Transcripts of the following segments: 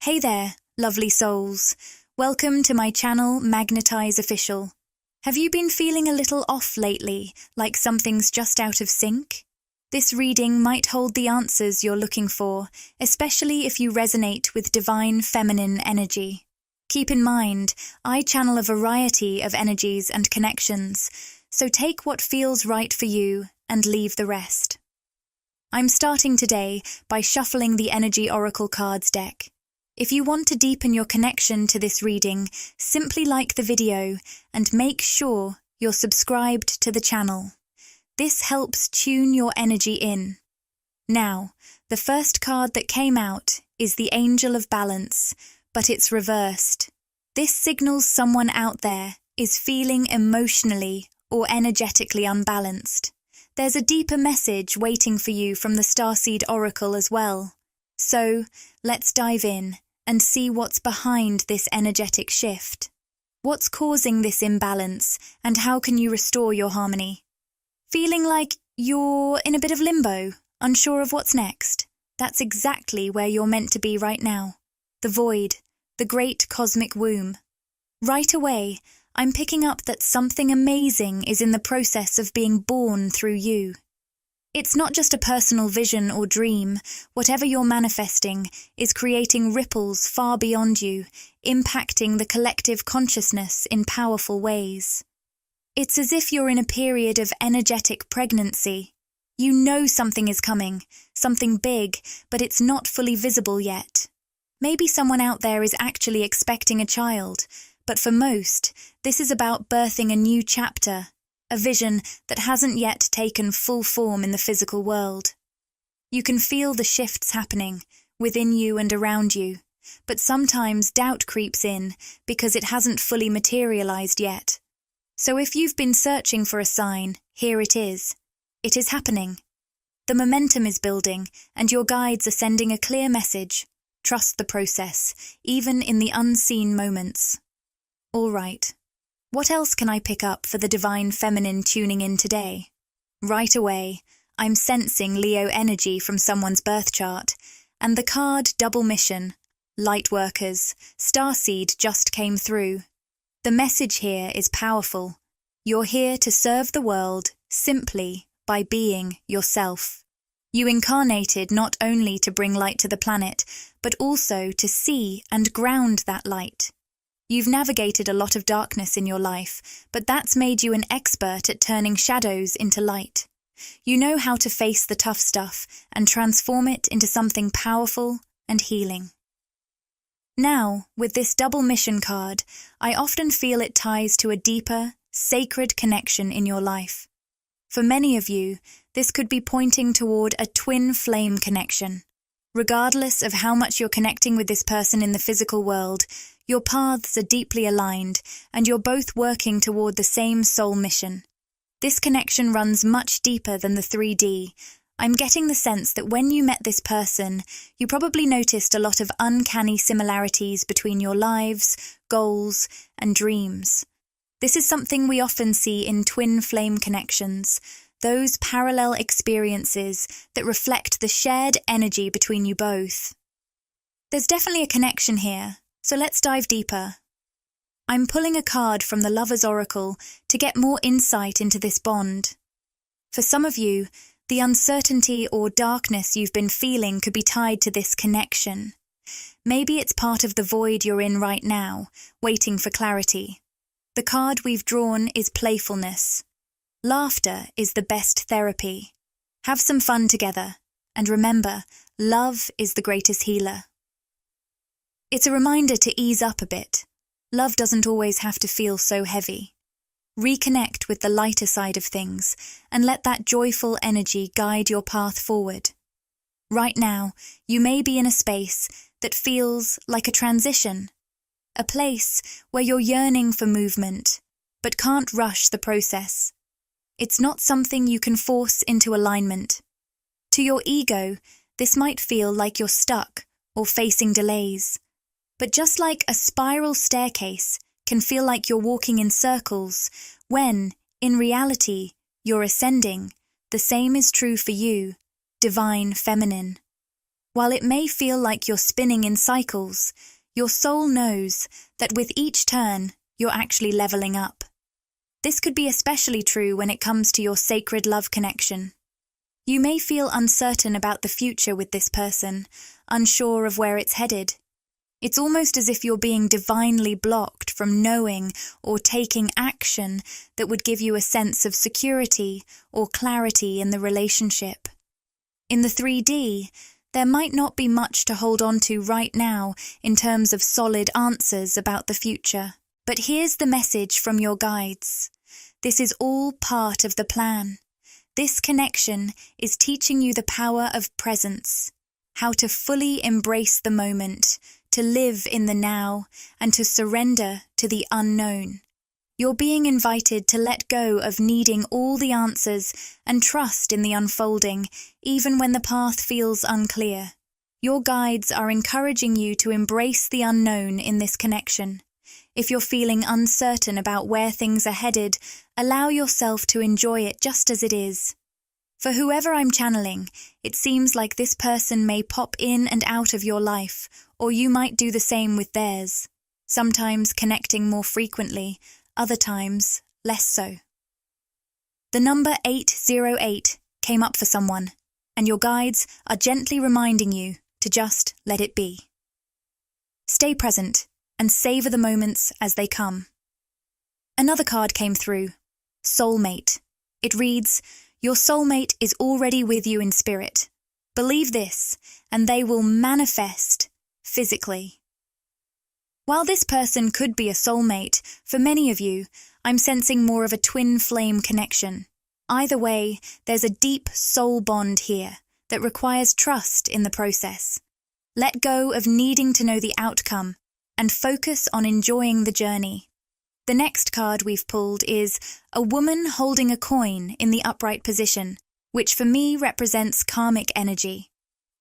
Hey there, lovely souls. Welcome to my channel, Magnetize Official. Have you been feeling a little off lately, like something's just out of sync? This reading might hold the answers you're looking for, especially if you resonate with divine feminine energy. Keep in mind, I channel a variety of energies and connections, so take what feels right for you and leave the rest. I'm starting today by shuffling the Energy Oracle cards deck. If you want to deepen your connection to this reading, simply like the video and make sure you're subscribed to the channel. This helps tune your energy in. Now, the first card that came out is the Angel of Balance, but it's reversed. This signals someone out there is feeling emotionally or energetically unbalanced. There's a deeper message waiting for you from the Starseed Oracle as well. So, let's dive in and see what's behind this energetic shift. What's causing this imbalance, and how can you restore your harmony? Feeling like you're in a bit of limbo, unsure of what's next? That's exactly where you're meant to be right now. The void, the great cosmic womb. Right away, I'm picking up that something amazing is in the process of being born through you. It's not just a personal vision or dream. Whatever you're manifesting is creating ripples far beyond you, impacting the collective consciousness in powerful ways. It's as if you're in a period of energetic pregnancy. You know something is coming, something big, but it's not fully visible yet. Maybe someone out there is actually expecting a child, but for most, this is about birthing a new chapter. A vision that hasn't yet taken full form in the physical world. You can feel the shifts happening within you and around you, but sometimes doubt creeps in because it hasn't fully materialized yet. So if you've been searching for a sign, here it is. It is happening. The momentum is building, and your guides are sending a clear message. Trust the process, even in the unseen moments. All right. What else can I pick up for the divine feminine tuning in today? Right away, I'm sensing Leo energy from someone's birth chart, and the card Double Mission, Lightworkers, Starseed just came through. The message here is powerful. You're here to serve the world simply by being yourself. You incarnated not only to bring light to the planet, but also to see and ground that light. You've navigated a lot of darkness in your life, but that's made you an expert at turning shadows into light. You know how to face the tough stuff and transform it into something powerful and healing. Now, with this double mission card, I often feel it ties to a deeper, sacred connection in your life. For many of you, this could be pointing toward a twin flame connection. Regardless of how much you're connecting with this person in the physical world, your paths are deeply aligned, and you're both working toward the same soul mission. This connection runs much deeper than the 3D. I'm getting the sense that when you met this person, you probably noticed a lot of uncanny similarities between your lives, goals, and dreams. This is something we often see in twin flame connections, those parallel experiences that reflect the shared energy between you both. There's definitely a connection here. So let's dive deeper. I'm pulling a card from the Lover's Oracle to get more insight into this bond. For some of you, the uncertainty or darkness you've been feeling could be tied to this connection. Maybe it's part of the void you're in right now, waiting for clarity. The card we've drawn is playfulness. Laughter is the best therapy. Have some fun together, and remember, love is the greatest healer. It's a reminder to ease up a bit. Love doesn't always have to feel so heavy. Reconnect with the lighter side of things and let that joyful energy guide your path forward. Right now, you may be in a space that feels like a transition, a place where you're yearning for movement, but can't rush the process. It's not something you can force into alignment. To your ego, this might feel like you're stuck or facing delays. But just like a spiral staircase can feel like you're walking in circles, when, in reality, you're ascending, the same is true for you, divine feminine. While it may feel like you're spinning in cycles, your soul knows that with each turn, you're actually leveling up. This could be especially true when it comes to your sacred love connection. You may feel uncertain about the future with this person, unsure of where it's headed. It's almost as if you're being divinely blocked from knowing or taking action that would give you a sense of security or clarity in the relationship. In the 3D, there might not be much to hold on to right now in terms of solid answers about the future. But here's the message from your guides. This is all part of the plan. This connection is teaching you the power of presence, how to fully embrace the moment, to live in the now, and to surrender to the unknown. You're being invited to let go of needing all the answers and trust in the unfolding, even when the path feels unclear. Your guides are encouraging you to embrace the unknown in this connection. If you're feeling uncertain about where things are headed, allow yourself to enjoy it just as it is. For whoever I'm channeling, it seems like this person may pop in and out of your life, or you might do the same with theirs, sometimes connecting more frequently, other times less so. The number 808 came up for someone, and your guides are gently reminding you to just let it be. Stay present and savor the moments as they come. Another card came through, Soulmate. It reads, your soulmate is already with you in spirit. Believe this, and they will manifest physically. While this person could be a soulmate, for many of you, I'm sensing more of a twin flame connection. Either way, there's a deep soul bond here that requires trust in the process. Let go of needing to know the outcome and focus on enjoying the journey. The next card we've pulled is a woman holding a coin in the upright position, which for me represents karmic energy.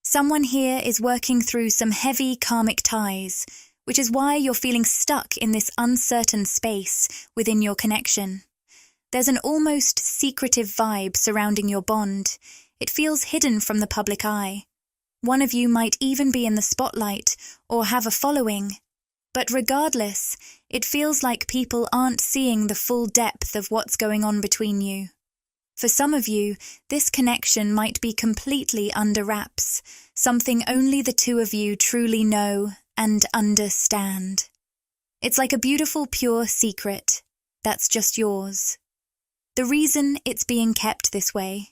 Someone here is working through some heavy karmic ties, which is why you're feeling stuck in this uncertain space within your connection. There's an almost secretive vibe surrounding your bond. It feels hidden from the public eye. One of you might even be in the spotlight or have a following. But regardless, it feels like people aren't seeing the full depth of what's going on between you. For some of you, this connection might be completely under wraps, something only the two of you truly know and understand. It's like a beautiful, pure secret that's just yours. The reason it's being kept this way,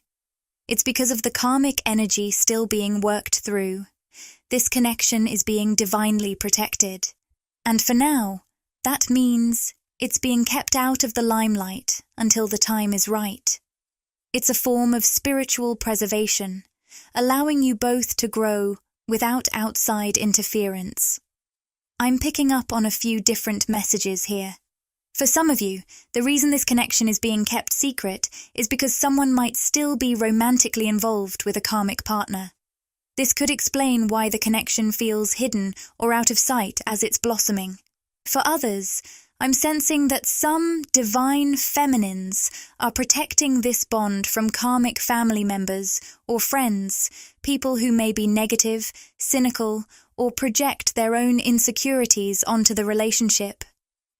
it's because of the karmic energy still being worked through. This connection is being divinely protected. And for now, that means it's being kept out of the limelight until the time is right. It's a form of spiritual preservation, allowing you both to grow without outside interference. I'm picking up on a few different messages here. For some of you, the reason this connection is being kept secret is because someone might still be romantically involved with a karmic partner. This could explain why the connection feels hidden or out of sight as it's blossoming. For others, I'm sensing that some divine feminines are protecting this bond from karmic family members or friends, people who may be negative, cynical, or project their own insecurities onto the relationship.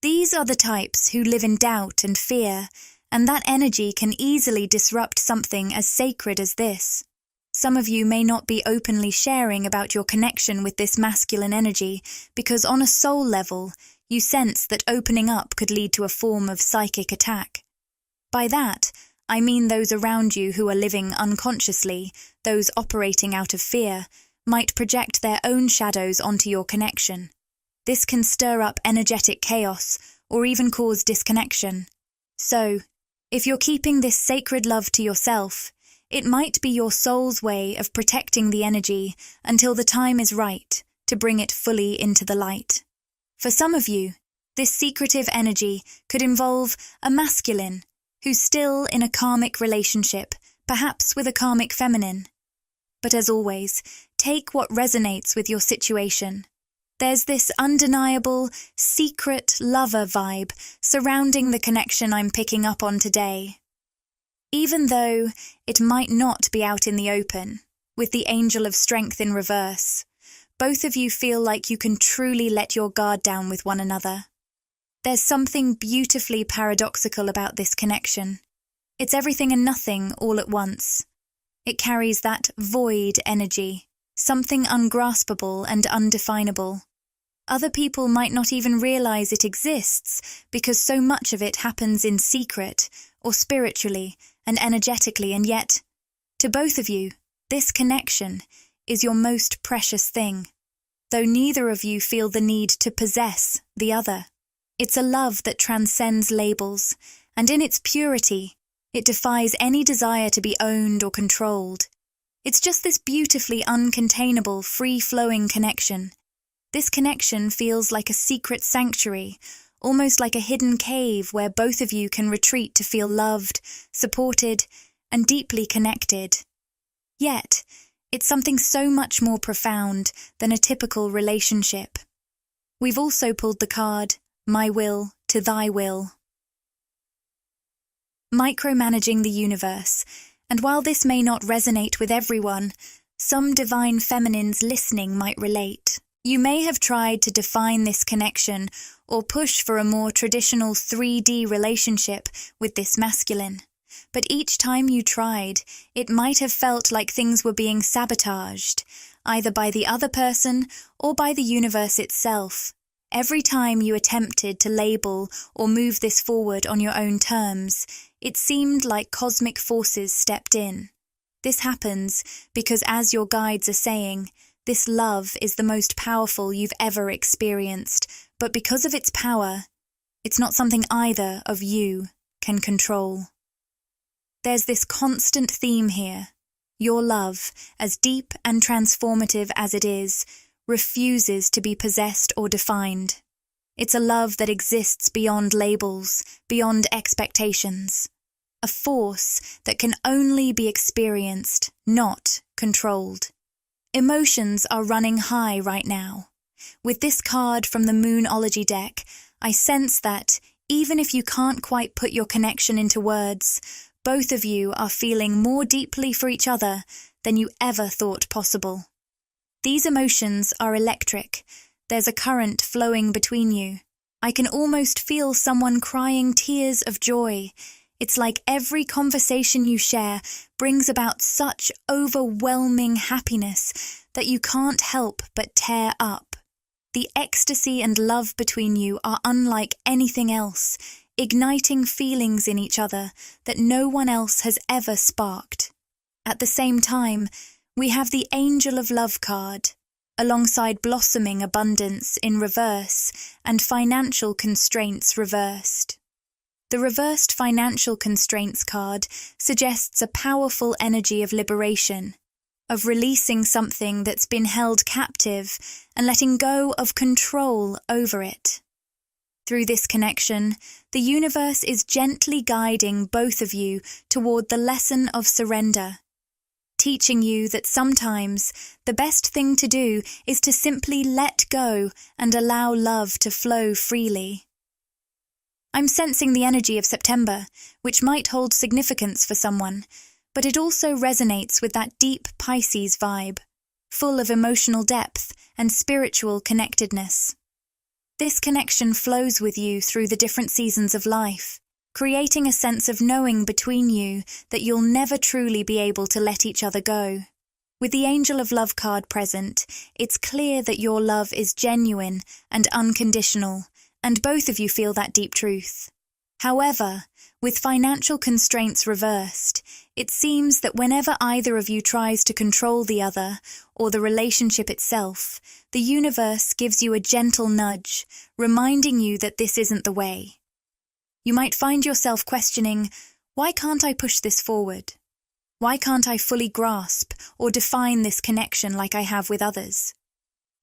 These are the types who live in doubt and fear, and that energy can easily disrupt something as sacred as this. Some of you may not be openly sharing about your connection with this masculine energy because on a soul level, you sense that opening up could lead to a form of psychic attack. By that, I mean those around you who are living unconsciously, those operating out of fear, might project their own shadows onto your connection. This can stir up energetic chaos or even cause disconnection. So, if you're keeping this sacred love to yourself, it might be your soul's way of protecting the energy until the time is right to bring it fully into the light. For some of you, this secretive energy could involve a masculine who's still in a karmic relationship, perhaps with a karmic feminine. But as always, take what resonates with your situation. There's this undeniable, secret lover vibe surrounding the connection I'm picking up on today. Even though it might not be out in the open, with the angel of strength in reverse. Both of you feel like you can truly let your guard down with one another. There's something beautifully paradoxical about this connection. It's everything and nothing all at once. It carries that void energy, something ungraspable and undefinable. Other people might not even realize it exists because so much of it happens in secret or spiritually and energetically, and yet, to both of you, this connection is your most precious thing, though neither of you feel the need to possess the other. It's a love that transcends labels, and in its purity, it defies any desire to be owned or controlled. It's just this beautifully uncontainable, free-flowing connection. This connection feels like a secret sanctuary, almost like a hidden cave where both of you can retreat to feel loved, supported, and deeply connected. Yet, it's something so much more profound than a typical relationship. We've also pulled the card, My Will to Thy Will. Micromanaging the universe, and while this may not resonate with everyone, some divine feminines listening might relate. You may have tried to define this connection or push for a more traditional 3D relationship with this masculine. But each time you tried, it might have felt like things were being sabotaged, either by the other person or by the universe itself. Every time you attempted to label or move this forward on your own terms, it seemed like cosmic forces stepped in. This happens because, as your guides are saying, this love is the most powerful you've ever experienced, but because of its power, it's not something either of you can control. There's this constant theme here. Your love, as deep and transformative as it is, refuses to be possessed or defined. It's a love that exists beyond labels, beyond expectations. A force that can only be experienced, not controlled. Emotions are running high right now. With this card from the Moonology deck, I sense that, even if you can't quite put your connection into words, both of you are feeling more deeply for each other than you ever thought possible. These emotions are electric. There's a current flowing between you. I can almost feel someone crying tears of joy. It's like every conversation you share brings about such overwhelming happiness that you can't help but tear up. The ecstasy and love between you are unlike anything else, igniting feelings in each other that no one else has ever sparked. At the same time, we have the Angel of Love card, alongside blossoming abundance in reverse and financial constraints reversed. The reversed financial constraints card suggests a powerful energy of liberation, of releasing something that's been held captive and letting go of control over it. Through this connection, the universe is gently guiding both of you toward the lesson of surrender, teaching you that sometimes the best thing to do is to simply let go and allow love to flow freely. I'm sensing the energy of September, which might hold significance for someone, but it also resonates with that deep Pisces vibe, full of emotional depth and spiritual connectedness. This connection flows with you through the different seasons of life, creating a sense of knowing between you that you'll never truly be able to let each other go. With the Angel of Love card present, it's clear that your love is genuine and unconditional, and both of you feel that deep truth. However, with financial constraints reversed, it seems that whenever either of you tries to control the other, or the relationship itself, the universe gives you a gentle nudge, reminding you that this isn't the way. You might find yourself questioning, why can't I push this forward? Why can't I fully grasp or define this connection like I have with others?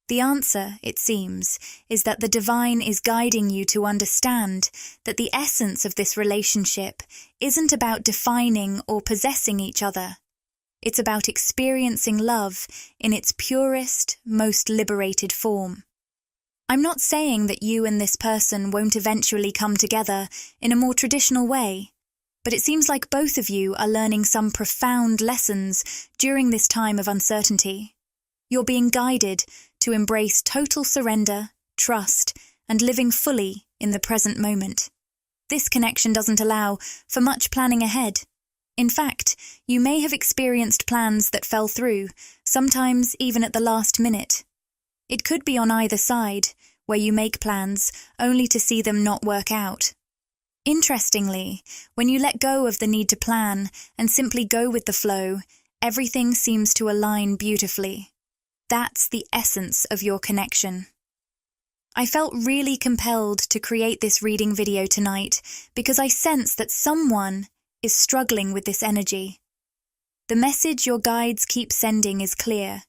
The answer, it seems, is that the divine is guiding you to understand that the essence of this relationship isn't about defining or possessing each other. It's about experiencing love in its purest, most liberated form. I'm not saying that you and this person won't eventually come together in a more traditional way, but it seems like both of you are learning some profound lessons during this time of uncertainty. You're being guided to embrace total surrender, trust, and living fully in the present moment. This connection doesn't allow for much planning ahead. In fact, you may have experienced plans that fell through, sometimes even at the last minute. It could be on either side, where you make plans only to see them not work out. Interestingly, when you let go of the need to plan and simply go with the flow, everything seems to align beautifully. That's the essence of your connection. I felt really compelled to create this reading video tonight because I sense that someone is struggling with this energy. The message your guides keep sending is clear.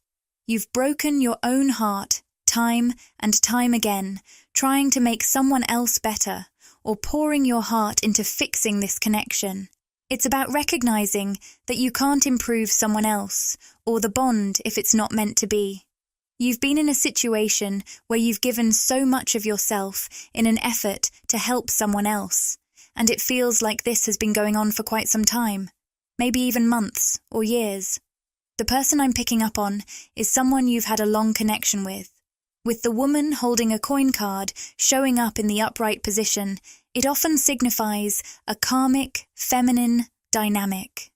You've broken your own heart time and time again, trying to make someone else better or pouring your heart into fixing this connection. It's about recognizing that you can't improve someone else or the bond if it's not meant to be. You've been in a situation where you've given so much of yourself in an effort to help someone else, and it feels like this has been going on for quite some time, maybe even months or years. The person I'm picking up on is someone you've had a long connection with. With the woman holding a coin card showing up in the upright position, it often signifies a karmic, feminine dynamic.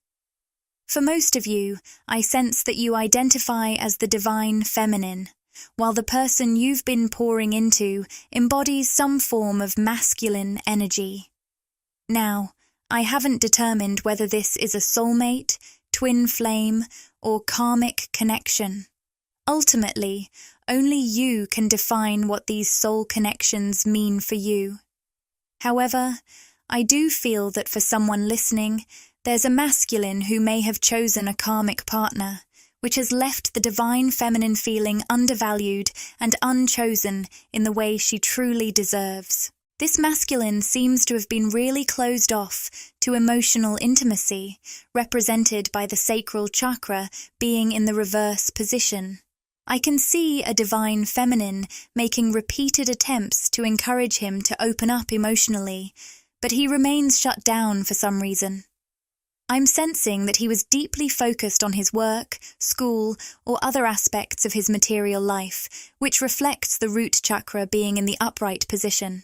For most of you, I sense that you identify as the divine feminine, while the person you've been pouring into embodies some form of masculine energy. Now, I haven't determined whether this is a soulmate, twin flame, or karmic connection. Ultimately, only you can define what these soul connections mean for you. However, I do feel that for someone listening, there's a masculine who may have chosen a karmic partner, which has left the divine feminine feeling undervalued and unchosen in the way she truly deserves. This masculine seems to have been really closed off to emotional intimacy, represented by the sacral chakra being in the reverse position. I can see a divine feminine making repeated attempts to encourage him to open up emotionally, but he remains shut down for some reason. I'm sensing that he was deeply focused on his work, school, or other aspects of his material life, which reflects the root chakra being in the upright position.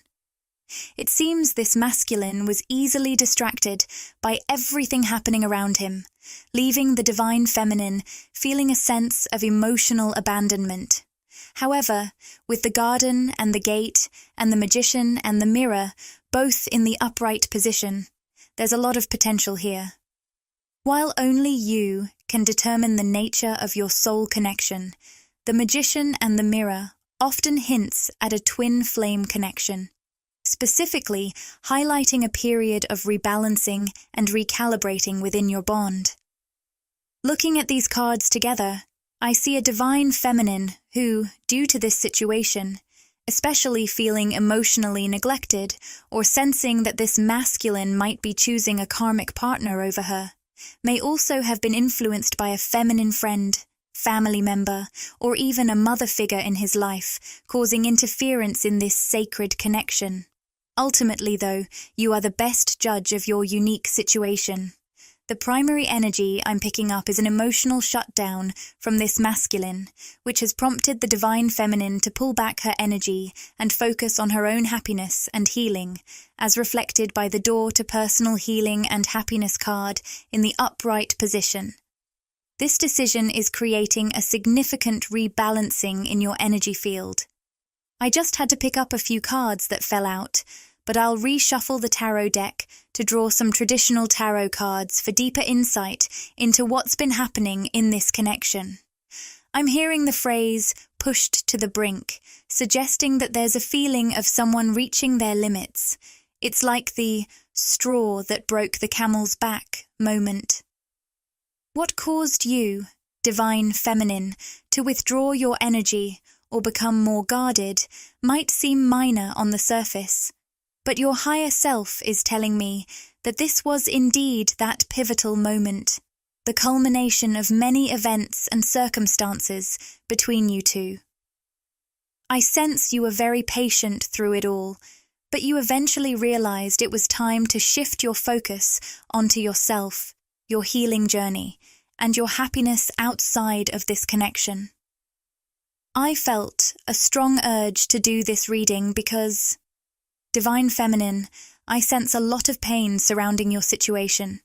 It seems this masculine was easily distracted by everything happening around him, leaving the divine feminine feeling a sense of emotional abandonment. However, with the garden and the gate and the magician and the mirror both in the upright position, there's a lot of potential here. While only you can determine the nature of your soul connection, the magician and the mirror often hints at a twin flame connection, specifically highlighting a period of rebalancing and recalibrating within your bond. Looking at these cards together, I see a divine feminine who, due to this situation, especially feeling emotionally neglected or sensing that this masculine might be choosing a karmic partner over her, may also have been influenced by a feminine friend, family member, or even a mother figure in his life, causing interference in this sacred connection. Ultimately, though, you are the best judge of your unique situation. The primary energy I'm picking up is an emotional shutdown from this masculine, which has prompted the divine feminine to pull back her energy and focus on her own happiness and healing, as reflected by the door to personal healing and happiness card in the upright position. This decision is creating a significant rebalancing in your energy field. I just had to pick up a few cards that fell out, but I'll reshuffle the tarot deck to draw some traditional tarot cards for deeper insight into what's been happening in this connection. I'm hearing the phrase, pushed to the brink, suggesting that there's a feeling of someone reaching their limits. It's like the straw that broke the camel's back moment. What caused you, divine feminine, to withdraw your energy or become more guarded might seem minor on the surface, but your higher self is telling me that this was indeed that pivotal moment, the culmination of many events and circumstances between you two. I sense you were very patient through it all, but you eventually realized it was time to shift your focus onto yourself, your healing journey, and your happiness outside of this connection. I felt a strong urge to do this reading because, Divine Feminine, I sense a lot of pain surrounding your situation.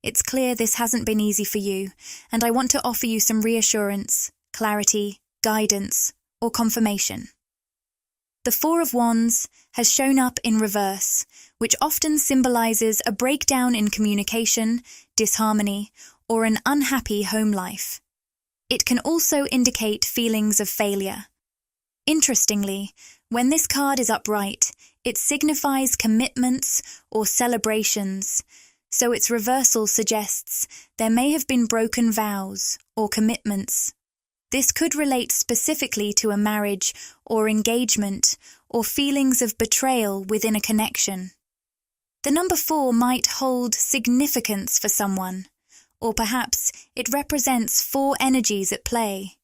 It's clear this hasn't been easy for you, and I want to offer you some reassurance, clarity, guidance, or confirmation. The Four of Wands has shown up in reverse, which often symbolizes a breakdown in communication, disharmony, or an unhappy home life. It can also indicate feelings of failure. Interestingly, when this card is upright, it signifies commitments or celebrations, so its reversal suggests there may have been broken vows or commitments. This could relate specifically to a marriage or engagement or feelings of betrayal within a connection. The number 4 might hold significance for someone, or perhaps it represents 4 energies at play.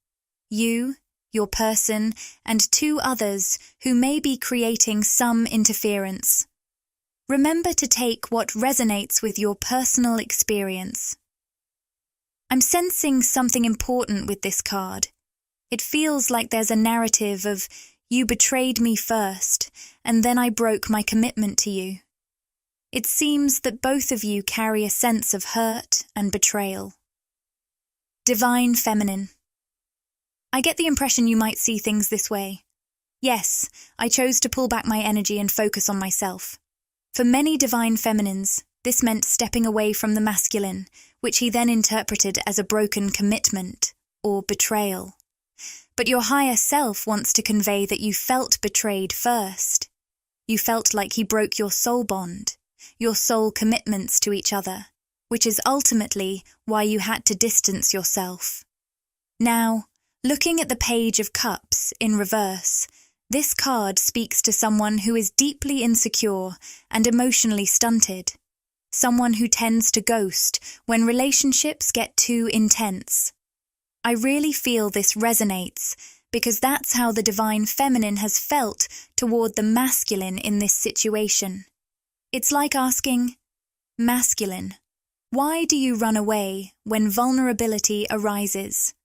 You, your person, and 2 others who may be creating some interference. Remember to take what resonates with your personal experience. I'm sensing something important with this card. It feels like there's a narrative of, you betrayed me first, and then I broke my commitment to you. It seems that both of you carry a sense of hurt and betrayal. Divine Feminine. I get the impression you might see things this way. Yes, I chose to pull back my energy and focus on myself. For many Divine Feminines, this meant stepping away from the masculine, which he then interpreted as a broken commitment or betrayal. But your higher self wants to convey that you felt betrayed first. You felt like he broke your soul bond, your soul commitments to each other, which is ultimately why you had to distance yourself. Now, looking at the Page of Cups in reverse, this card speaks to someone who is deeply insecure and emotionally stunted. Someone who tends to ghost when relationships get too intense. I really feel this resonates because that's how the Divine Feminine has felt toward the masculine in this situation. It's like asking, Masculine, why do you run away when vulnerability arises?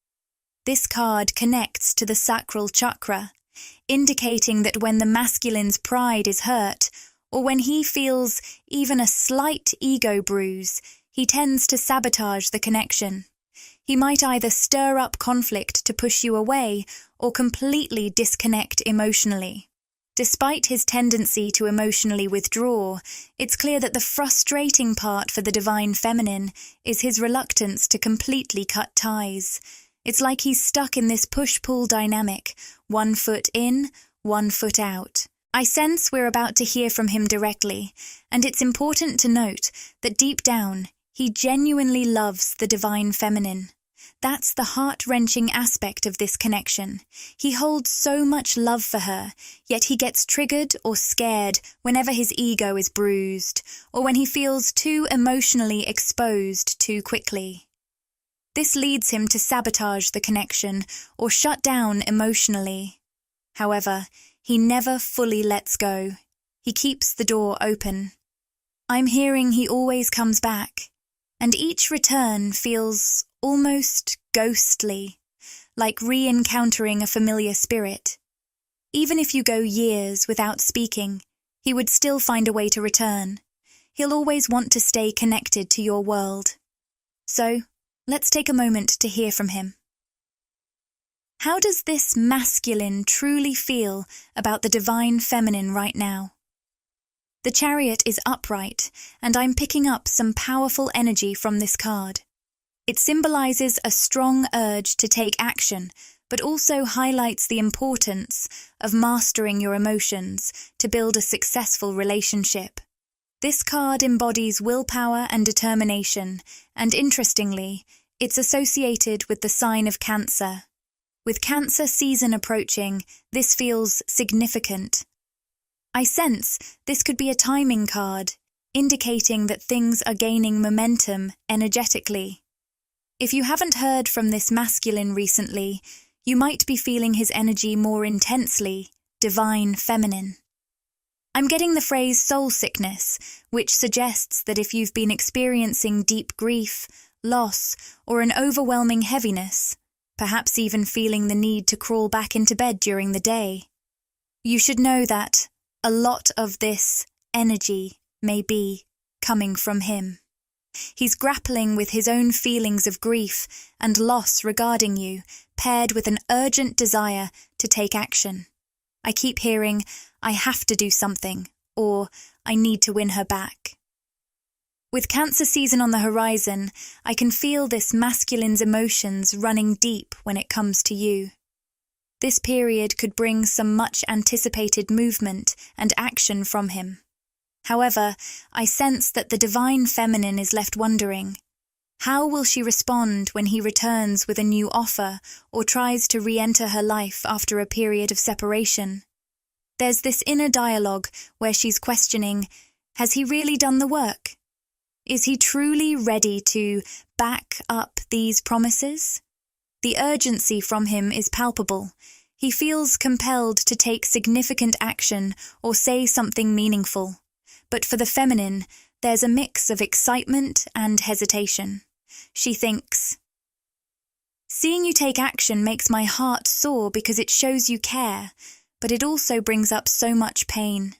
This card connects to the sacral chakra, indicating that when the masculine's pride is hurt, or when he feels even a slight ego bruise, he tends to sabotage the connection. He might either stir up conflict to push you away or completely disconnect emotionally. Despite his tendency to emotionally withdraw, it's clear that the frustrating part for the Divine Feminine is his reluctance to completely cut ties. It's like he's stuck in this push-pull dynamic, 1 foot in, 1 foot out. I sense we're about to hear from him directly, and it's important to note that deep down, he genuinely loves the Divine Feminine. That's the heart-wrenching aspect of this connection. He holds so much love for her, yet he gets triggered or scared whenever his ego is bruised, or when he feels too emotionally exposed too quickly. This leads him to sabotage the connection or shut down emotionally. However, he never fully lets go. He keeps the door open. I'm hearing he always comes back, and each return feels almost ghostly, like re-encountering a familiar spirit. Even if you go years without speaking, he would still find a way to return. He'll always want to stay connected to your world. So, let's take a moment to hear from him. How does this masculine truly feel about the Divine Feminine right now? The Chariot is upright, and I'm picking up some powerful energy from this card. It symbolizes a strong urge to take action, but also highlights the importance of mastering your emotions to build a successful relationship. This card embodies willpower and determination, and interestingly, it's associated with the sign of Cancer. With Cancer season approaching, this feels significant. I sense this could be a timing card, indicating that things are gaining momentum energetically. If you haven't heard from this masculine recently, you might be feeling his energy more intensely, Divine Feminine. I'm getting the phrase soul sickness, which suggests that if you've been experiencing deep grief, loss, or an overwhelming heaviness, perhaps even feeling the need to crawl back into bed during the day, you should know that a lot of this energy may be coming from him. He's grappling with his own feelings of grief and loss regarding you, paired with an urgent desire to take action. I keep hearing, I have to do something, or I need to win her back. With Cancer season on the horizon, I can feel this masculine's emotions running deep when it comes to you. This period could bring some much anticipated movement and action from him. However, I sense that the divine feminine is left wondering, how will she respond when he returns with a new offer or tries to re-enter her life after a period of separation? There's this inner dialogue where she's questioning, has he really done the work? Is he truly ready to back up these promises? The urgency from him is palpable. He feels compelled to take significant action or say something meaningful. But for the feminine, there's a mix of excitement and hesitation. She thinks, seeing you take action makes my heart soar because it shows you care, but it also brings up so much pain.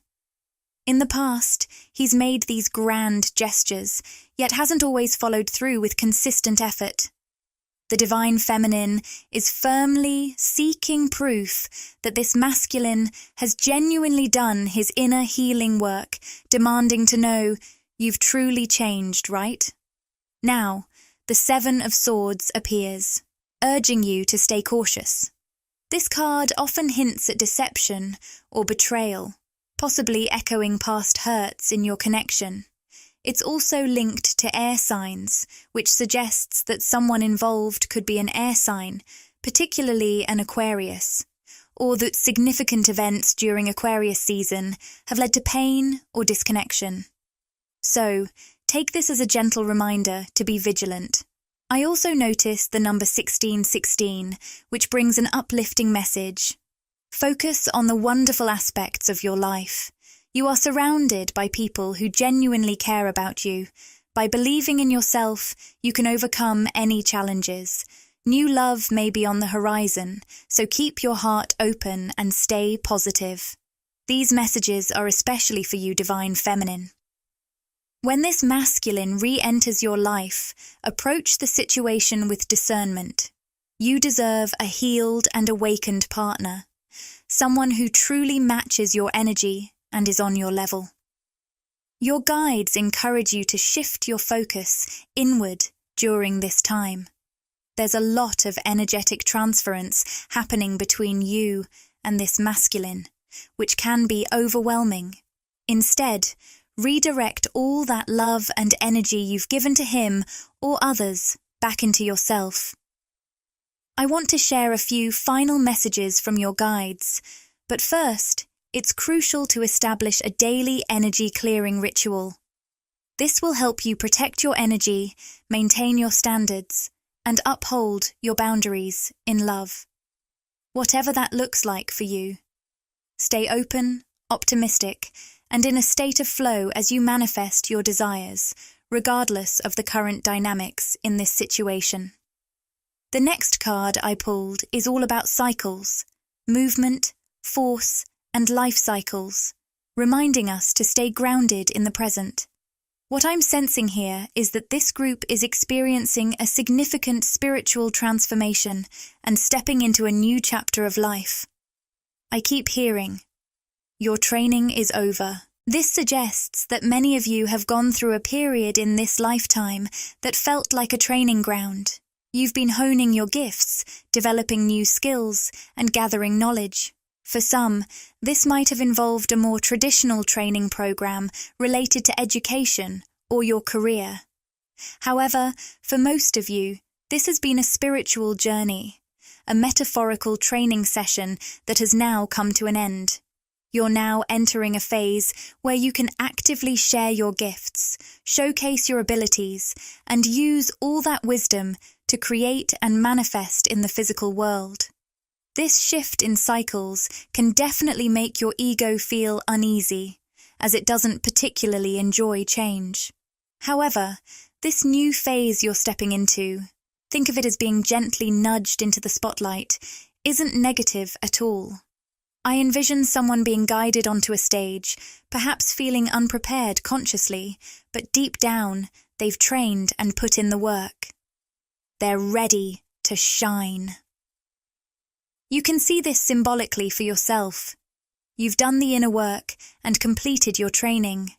In the past, he's made these grand gestures, yet hasn't always followed through with consistent effort. The divine feminine is firmly seeking proof that this masculine has genuinely done his inner healing work, demanding to know, you've truly changed, right? Now, the Seven of Swords appears, urging you to stay cautious. This card often hints at deception or betrayal, possibly echoing past hurts in your connection. It's also linked to air signs, which suggests that someone involved could be an air sign, particularly an Aquarius, or that significant events during Aquarius season have led to pain or disconnection. So, take this as a gentle reminder to be vigilant. I also noticed the number 1616, which brings an uplifting message. Focus on the wonderful aspects of your life. You are surrounded by people who genuinely care about you. By believing in yourself, you can overcome any challenges. New love may be on the horizon, so keep your heart open and stay positive. These messages are especially for you, divine feminine. When this masculine re-enters your life, approach the situation with discernment. You deserve a healed and awakened partner, someone who truly matches your energy and is on your level. Your guides encourage you to shift your focus inward during this time. There's a lot of energetic transference happening between you and this masculine, which can be overwhelming. Instead, redirect all that love and energy you've given to him or others back into yourself. I want to share a few final messages from your guides, but first, it's crucial to establish a daily energy clearing ritual. This will help you protect your energy, maintain your standards, and uphold your boundaries in love. Whatever that looks like for you. Stay open, optimistic, and in a state of flow as you manifest your desires, regardless of the current dynamics in this situation. The next card I pulled is all about cycles, movement, force, and life cycles, reminding us to stay grounded in the present. What I'm sensing here is that this group is experiencing a significant spiritual transformation and stepping into a new chapter of life. I keep hearing, your training is over. This suggests that many of you have gone through a period in this lifetime that felt like a training ground. You've been honing your gifts, developing new skills, and gathering knowledge. For some, this might have involved a more traditional training program related to education or your career. However, for most of you, this has been a spiritual journey, a metaphorical training session that has now come to an end. You're now entering a phase where you can actively share your gifts, showcase your abilities, and use all that wisdom to create and manifest in the physical world. This shift in cycles can definitely make your ego feel uneasy, as it doesn't particularly enjoy change. However, this new phase you're stepping into, think of it as being gently nudged into the spotlight, isn't negative at all. I envision someone being guided onto a stage, perhaps feeling unprepared consciously, but deep down, they've trained and put in the work. They're ready to shine. You can see this symbolically for yourself. You've done the inner work and completed your training.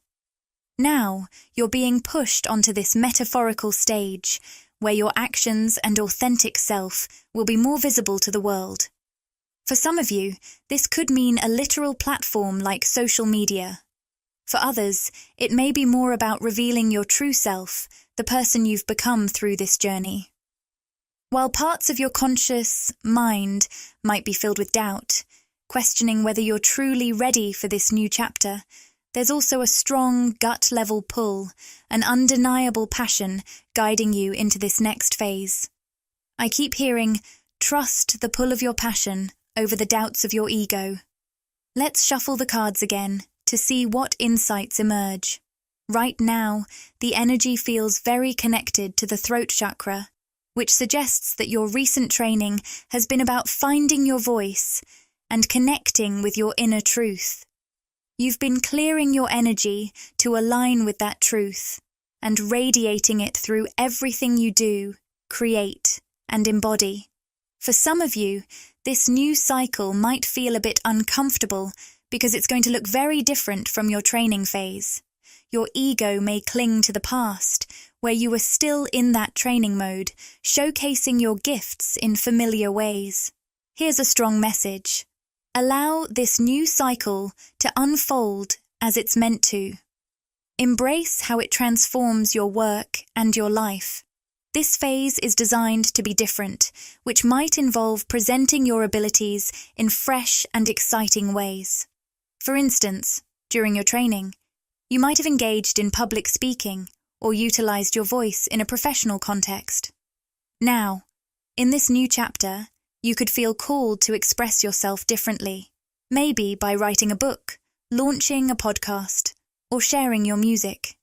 Now, you're being pushed onto this metaphorical stage, where your actions and authentic self will be more visible to the world. For some of you, this could mean a literal platform like social media. For others, it may be more about revealing your true self, the person you've become through this journey. While parts of your conscious mind might be filled with doubt, questioning whether you're truly ready for this new chapter, there's also a strong gut-level pull, an undeniable passion guiding you into this next phase. I keep hearing, trust the pull of your passion over the doubts of your ego. Let's shuffle the cards again to see what insights emerge. Right now, the energy feels very connected to the throat chakra, which suggests that your recent training has been about finding your voice and connecting with your inner truth. You've been clearing your energy to align with that truth and radiating it through everything you do, create, and embody. For some of you, this new cycle might feel a bit uncomfortable because it's going to look very different from your training phase. Your ego may cling to the past, where you were still in that training mode, showcasing your gifts in familiar ways. Here's a strong message. Allow this new cycle to unfold as it's meant to. Embrace how it transforms your work and your life. This phase is designed to be different, which might involve presenting your abilities in fresh and exciting ways. For instance, during your training, you might have engaged in public speaking or utilized your voice in a professional context. Now, in this new chapter, you could feel called to express yourself differently, maybe by writing a book, launching a podcast, or sharing your music.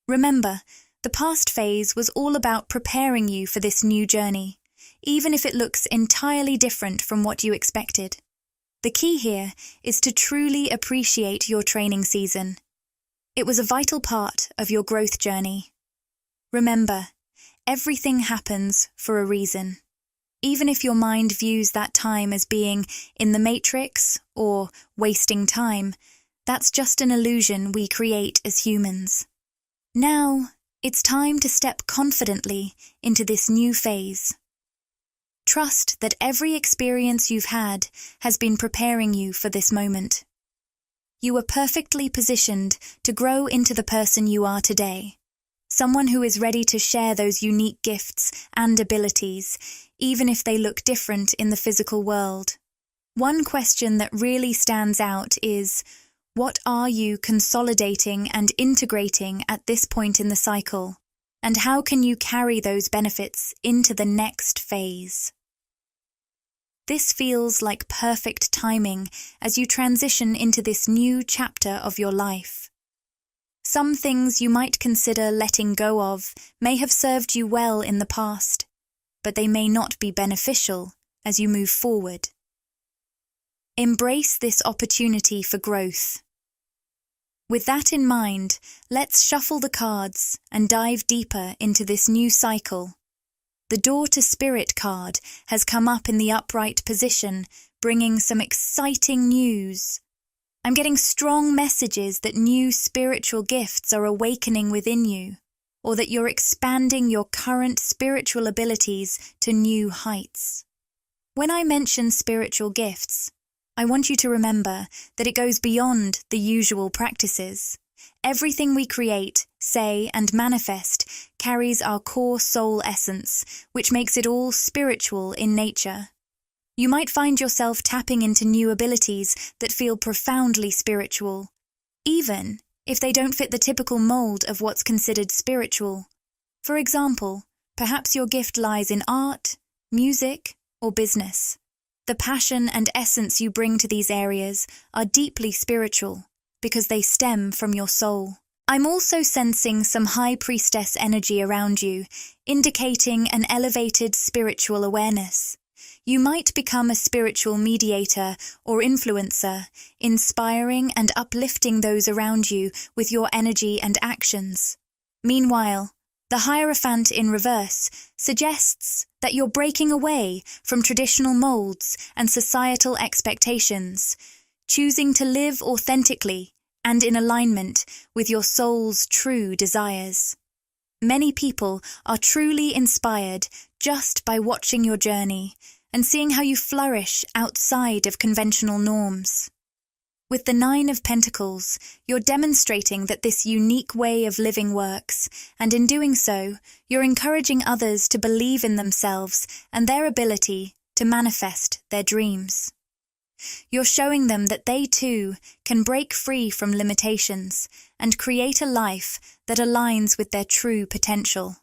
Remember, the past phase was all about preparing you for this new journey, even if it looks entirely different from what you expected. The key here is to truly appreciate your training season. It was a vital part of your growth journey. Remember, everything happens for a reason. Even if your mind views that time as being in the matrix or wasting time, that's just an illusion we create as humans. Now, it's time to step confidently into this new phase. Trust that every experience you've had has been preparing you for this moment. You are perfectly positioned to grow into the person you are today, someone who is ready to share those unique gifts and abilities, even if they look different in the physical world. One question that really stands out is, what are you consolidating and integrating at this point in the cycle? And how can you carry those benefits into the next phase? This feels like perfect timing as you transition into this new chapter of your life. Some things you might consider letting go of may have served you well in the past, but they may not be beneficial as you move forward. Embrace this opportunity for growth. With that in mind, let's shuffle the cards and dive deeper into this new cycle. The Door to Spirit card has come up in the upright position, bringing some exciting news. I'm getting strong messages that new spiritual gifts are awakening within you, or that you're expanding your current spiritual abilities to new heights. When I mention spiritual gifts, I want you to remember that it goes beyond the usual practices. Everything we create, say, and manifest carries our core soul essence, which makes it all spiritual in nature. You might find yourself tapping into new abilities that feel profoundly spiritual, even if they don't fit the typical mold of what's considered spiritual. For example, perhaps your gift lies in art, music, or business. The passion and essence you bring to these areas are deeply spiritual, because they stem from your soul. I'm also sensing some high priestess energy around you, indicating an elevated spiritual awareness. You might become a spiritual mediator or influencer, inspiring and uplifting those around you with your energy and actions. Meanwhile, the Hierophant in reverse suggests that you're breaking away from traditional molds and societal expectations, choosing to live authentically and in alignment with your soul's true desires. Many people are truly inspired just by watching your journey and seeing how you flourish outside of conventional norms. With the 9 of Pentacles, you're demonstrating that this unique way of living works, and in doing so, you're encouraging others to believe in themselves and their ability to manifest their dreams. You're showing them that they too can break free from limitations and create a life that aligns with their true potential.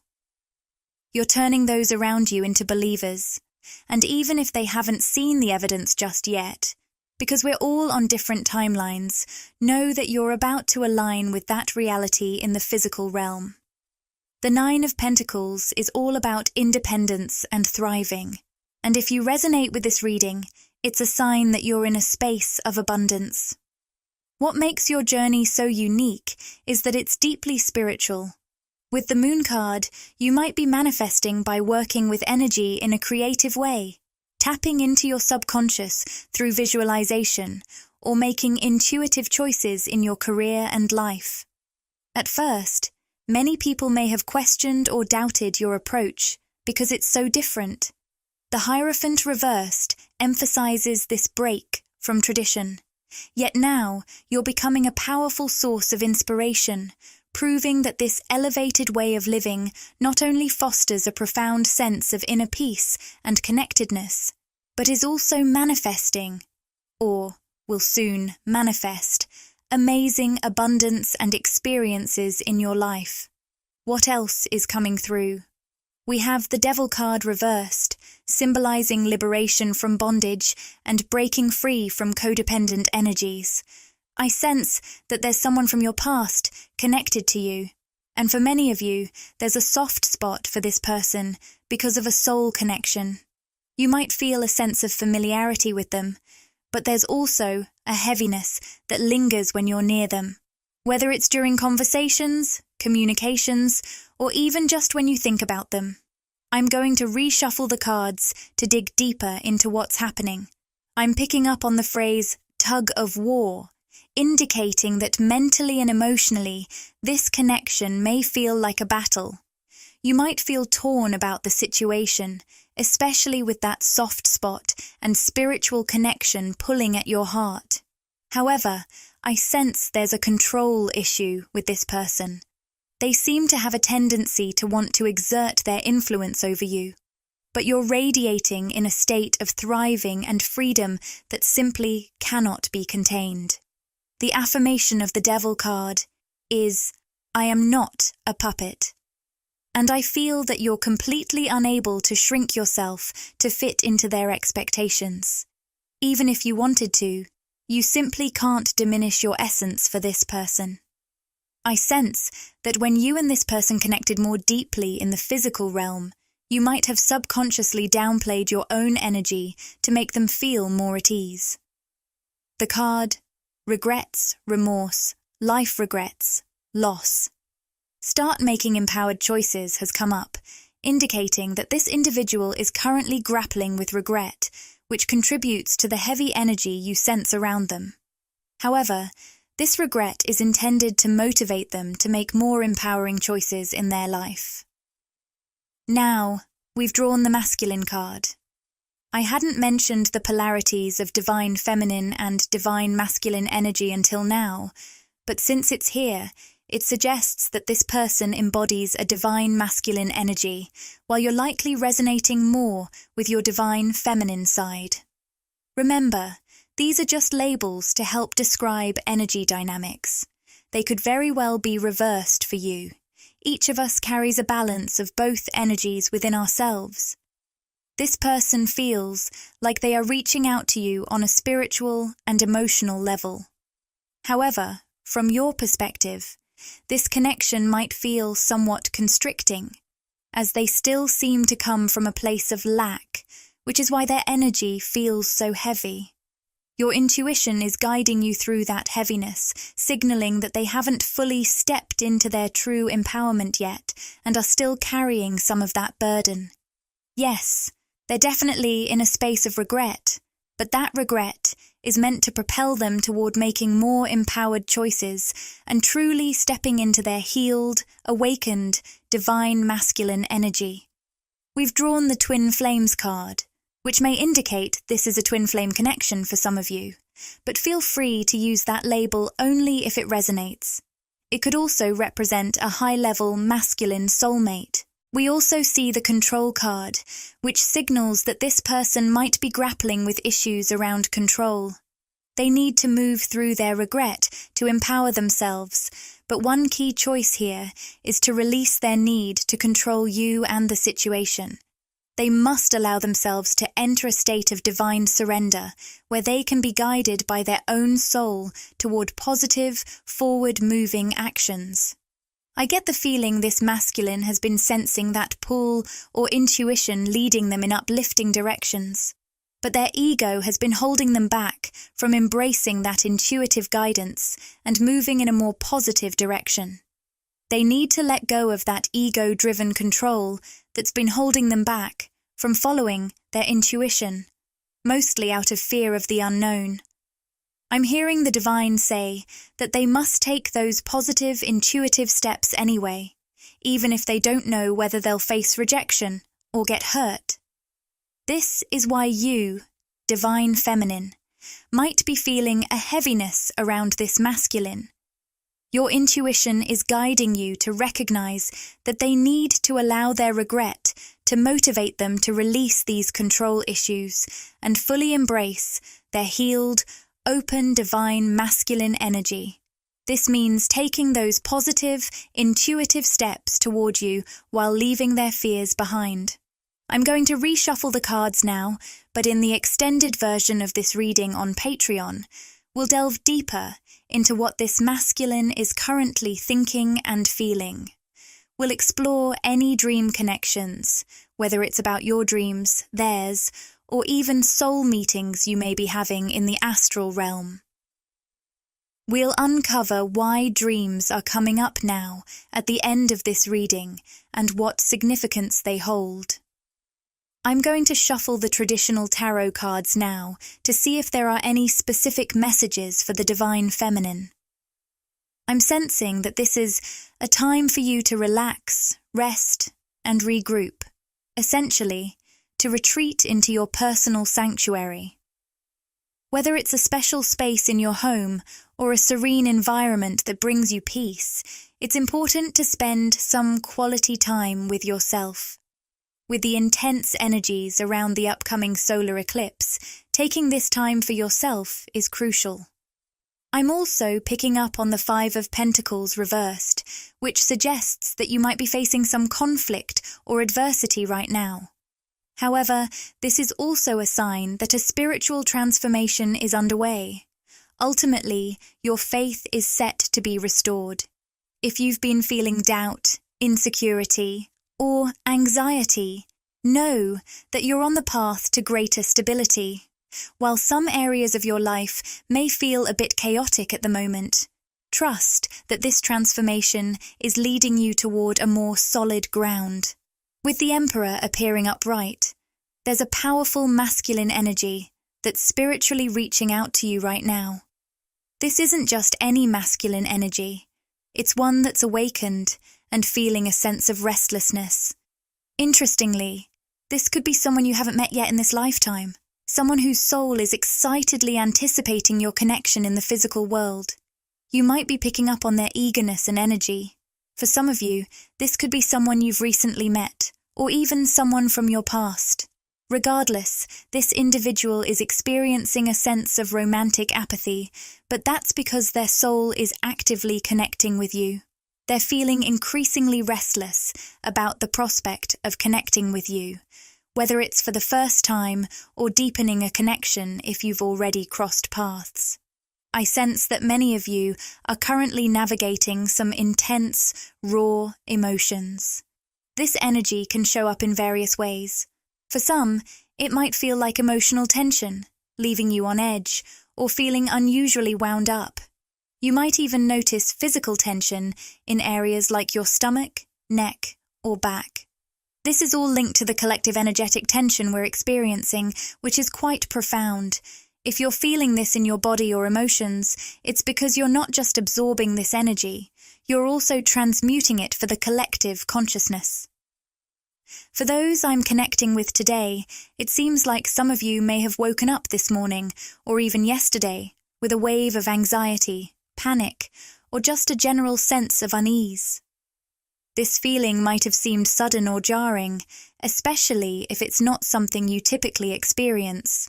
You're turning those around you into believers, and even if they haven't seen the evidence just yet, because we're all on different timelines, know that you're about to align with that reality in the physical realm. The 9 of Pentacles is all about independence and thriving, and if you resonate with this reading, it's a sign that you're in a space of abundance. What makes your journey so unique is that it's deeply spiritual. With the Moon card, you might be manifesting by working with energy in a creative way, tapping into your subconscious through visualization, or making intuitive choices in your career and life. At first, many people may have questioned or doubted your approach because it's so different. The Hierophant reversed emphasizes this break from tradition. Yet now, you're becoming a powerful source of inspiration, proving that this elevated way of living not only fosters a profound sense of inner peace and connectedness, but is also manifesting, or will soon manifest, amazing abundance and experiences in your life. What else is coming through? We have the Devil card reversed, symbolizing liberation from bondage and breaking free from codependent energies. I sense that there's someone from your past connected to you, and for many of you, there's a soft spot for this person because of a soul connection. You might feel a sense of familiarity with them, but there's also a heaviness that lingers when you're near them. Whether it's during conversations, communications, or even just when you think about them. I'm going to reshuffle the cards to dig deeper into what's happening. I'm picking up on the phrase tug of war, indicating that mentally and emotionally, this connection may feel like a battle. You might feel torn about the situation, especially with that soft spot and spiritual connection pulling at your heart. However, I sense there's a control issue with this person. They seem to have a tendency to want to exert their influence over you, but you're radiating in a state of thriving and freedom that simply cannot be contained. The affirmation of the Devil card is, I am not a puppet. And I feel that you're completely unable to shrink yourself to fit into their expectations. Even if you wanted to, you simply can't diminish your essence for this person. I sense that when you and this person connected more deeply in the physical realm, you might have subconsciously downplayed your own energy to make them feel more at ease. The card, regrets, remorse, life regrets, loss. Start making empowered choices has come up, indicating that this individual is currently grappling with regret, which contributes to the heavy energy you sense around them. However, this regret is intended to motivate them to make more empowering choices in their life. Now, we've drawn the masculine card. I hadn't mentioned the polarities of divine feminine and divine masculine energy until now, but since it's here, it suggests that this person embodies a divine masculine energy, while you're likely resonating more with your divine feminine side. Remember, these are just labels to help describe energy dynamics. They could very well be reversed for you. Each of us carries a balance of both energies within ourselves. This person feels like they are reaching out to you on a spiritual and emotional level. However, From your perspective, this connection might feel somewhat constricting, as they still seem to come from a place of lack, which is why their energy feels so heavy. Your intuition is guiding you through that heaviness, signaling that they haven't fully stepped into their true empowerment yet and are still carrying some of that burden. Yes, they're definitely in a space of regret, but that regret is meant to propel them toward making more empowered choices and truly stepping into their healed, awakened, divine masculine energy. We've drawn the Twin Flames card, which may indicate this is a twin flame connection for some of you, but feel free to use that label only if it resonates. It could also represent a high-level masculine soulmate. We also see the Control card, which signals that this person might be grappling with issues around control. They need to move through their regret to empower themselves, but one key choice here is to release their need to control you and the situation. They must allow themselves to enter a state of divine surrender, where they can be guided by their own soul toward positive, forward-moving actions. I get the feeling this masculine has been sensing that pull or intuition leading them in uplifting directions, but their ego has been holding them back from embracing that intuitive guidance and moving in a more positive direction. They need to let go of that ego-driven control that's been holding them back from following their intuition, mostly out of fear of the unknown. I'm hearing the divine say that they must take those positive, intuitive steps anyway, even if they don't know whether they'll face rejection or get hurt. This is why you, divine feminine, might be feeling a heaviness around this masculine. Your intuition is guiding you to recognize that they need to allow their regret to motivate them to release these control issues and fully embrace their healed, open, divine masculine energy. This means taking those positive, intuitive steps toward you while leaving their fears behind. I'm going to reshuffle the cards now, but in the extended version of this reading on Patreon, we'll delve deeper into what this masculine is currently thinking and feeling. We'll explore any dream connections, whether it's about your dreams, theirs, or even soul meetings you may be having in the astral realm. We'll uncover why dreams are coming up now at the end of this reading and what significance they hold. I'm going to shuffle the traditional tarot cards now to see if there are any specific messages for the divine feminine. I'm sensing that this is a time for you to relax, rest, and regroup, essentially, to retreat into your personal sanctuary. Whether it's a special space in your home or a serene environment that brings you peace, it's important to spend some quality time with yourself. With the intense energies around the upcoming solar eclipse, taking this time for yourself is crucial. I'm also picking up on the Five of Pentacles reversed, which suggests that you might be facing some conflict or adversity right now. However, this is also a sign that a spiritual transformation is underway. Ultimately, your faith is set to be restored. If you've been feeling doubt, insecurity, or anxiety, know that you're on the path to greater stability. While some areas of your life may feel a bit chaotic at the moment, trust that this transformation is leading you toward a more solid ground. With the Emperor appearing upright, there's a powerful masculine energy that's spiritually reaching out to you right now. This isn't just any masculine energy. It's one that's awakened and feeling a sense of restlessness. Interestingly, this could be someone you haven't met yet in this lifetime, someone whose soul is excitedly anticipating your connection in the physical world. You might be picking up on their eagerness and energy. For some of you, this could be someone you've recently met, or even someone from your past. Regardless, this individual is experiencing a sense of romantic apathy, but that's because their soul is actively connecting with you. They're feeling increasingly restless about the prospect of connecting with you, whether it's for the first time or deepening a connection if you've already crossed paths. I sense that many of you are currently navigating some intense, raw emotions. This energy can show up in various ways. For some, it might feel like emotional tension, leaving you on edge, or feeling unusually wound up. You might even notice physical tension in areas like your stomach, neck, or back. This is all linked to the collective energetic tension we're experiencing, which is quite profound. If you're feeling this in your body or emotions, it's because you're not just absorbing this energy, you're also transmuting it for the collective consciousness. For those I'm connecting with today, it seems like some of you may have woken up this morning, or even yesterday, with a wave of anxiety, panic, or just a general sense of unease. This feeling might have seemed sudden or jarring, especially if it's not something you typically experience.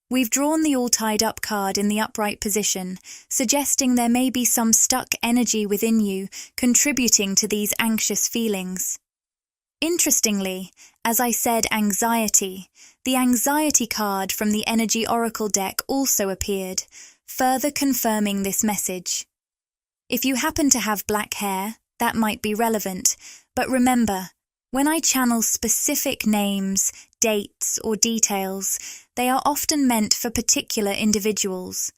We've drawn the all-tied-up card in the upright position, suggesting there may be some stuck energy within you contributing to these anxious feelings. Interestingly, as I said anxiety, the anxiety card from the Energy Oracle deck also appeared, further confirming this message. If you happen to have black hair, that might be relevant, but remember, when I channel specific names, dates, or details, they are often meant for particular individuals.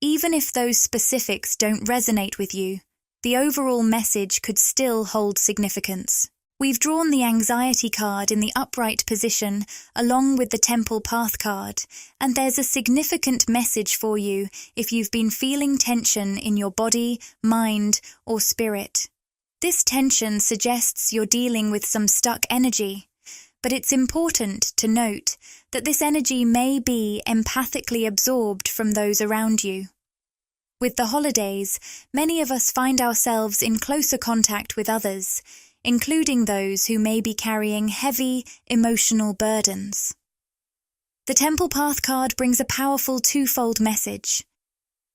Even if those specifics don't resonate with you, the overall message could still hold significance. We've drawn the anxiety card in the upright position along with the temple path card, and there's a significant message for you if you've been feeling tension in your body, mind, or spirit. This tension suggests you're dealing with some stuck energy, but it's important to note that this energy may be empathically absorbed from those around you. With the holidays, many of us find ourselves in closer contact with others, including those who may be carrying heavy, emotional burdens. The Temple Path card brings a powerful twofold message.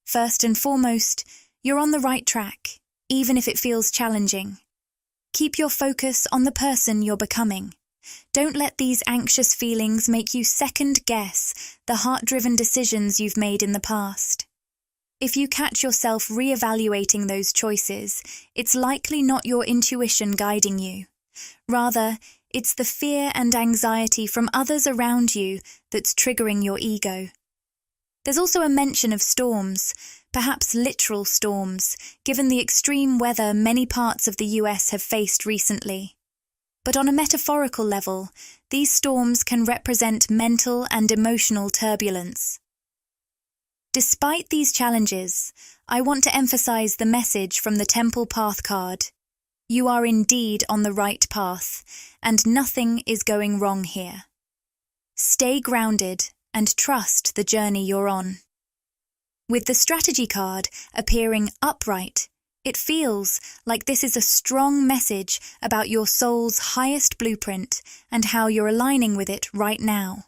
First and foremost, you're on the right track, even if it feels challenging. Keep your focus on the person you're becoming. Don't let these anxious feelings make you second-guess the heart-driven decisions you've made in the past. If you catch yourself re-evaluating those choices, it's likely not your intuition guiding you. Rather, it's the fear and anxiety from others around you that's triggering your ego. There's also a mention of storms, perhaps literal storms, given the extreme weather many parts of the US have faced recently. But on a metaphorical level, these storms can represent mental and emotional turbulence. Despite these challenges, I want to emphasize the message from the Temple Path card. You are indeed on the right path, and nothing is going wrong here. Stay grounded and trust the journey you're on. With the strategy card appearing upright, it feels like this is a strong message about your soul's highest blueprint and how you're aligning with it right now.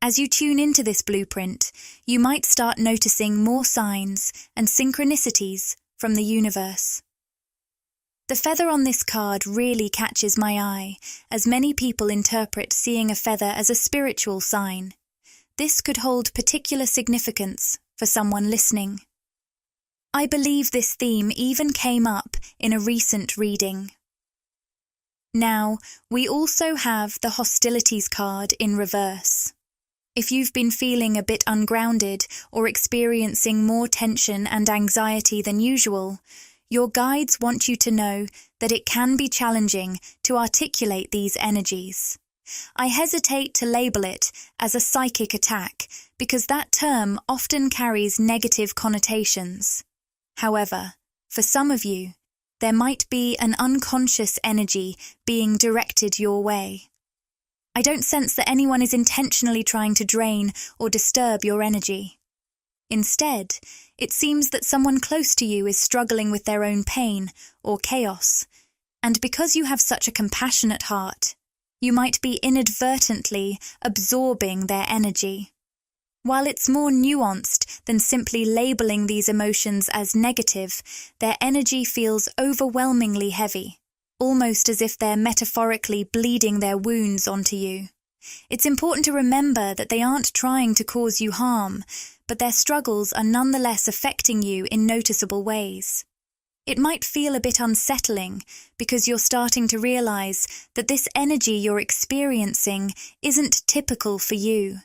As you tune into this blueprint, you might start noticing more signs and synchronicities from the universe. The feather on this card really catches my eye, as many people interpret seeing a feather as a spiritual sign. This could hold particular significance for someone listening. I believe this theme even came up in a recent reading. Now, we also have the hostilities card in reverse. If you've been feeling a bit ungrounded or experiencing more tension and anxiety than usual, your guides want you to know that it can be challenging to articulate these energies. I hesitate to label it as a psychic attack because that term often carries negative connotations. However, for some of you, there might be an unconscious energy being directed your way. I don't sense that anyone is intentionally trying to drain or disturb your energy. Instead, it seems that someone close to you is struggling with their own pain or chaos, and because you have such a compassionate heart, you might be inadvertently absorbing their energy. While it's more nuanced than simply labeling these emotions as negative, their energy feels overwhelmingly heavy, almost as if they're metaphorically bleeding their wounds onto you. It's important to remember that they aren't trying to cause you harm, but their struggles are nonetheless affecting you in noticeable ways. It might feel a bit unsettling because you're starting to realize that this energy you're experiencing isn't typical for you.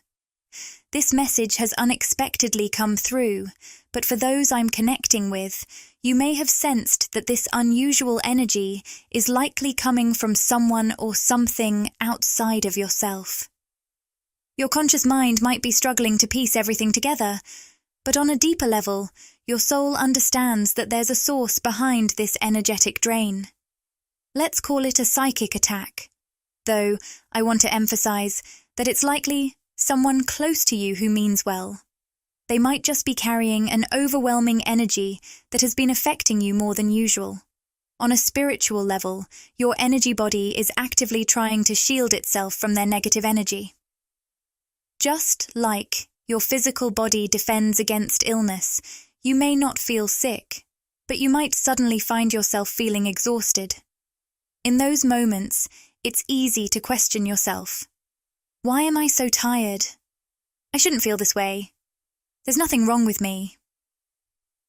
This message has unexpectedly come through, but for those I'm connecting with, you may have sensed that this unusual energy is likely coming from someone or something outside of yourself. Your conscious mind might be struggling to piece everything together, but on a deeper level, your soul understands that there's a source behind this energetic drain. Let's call it a psychic attack, though I want to emphasize that it's likely someone close to you who means well. They might just be carrying an overwhelming energy that has been affecting you more than usual. On a spiritual level, your energy body is actively trying to shield itself from their negative energy. Just like your physical body defends against illness, you may not feel sick, but you might suddenly find yourself feeling exhausted. In those moments, it's easy to question yourself. Why am I so tired? I shouldn't feel this way. There's nothing wrong with me.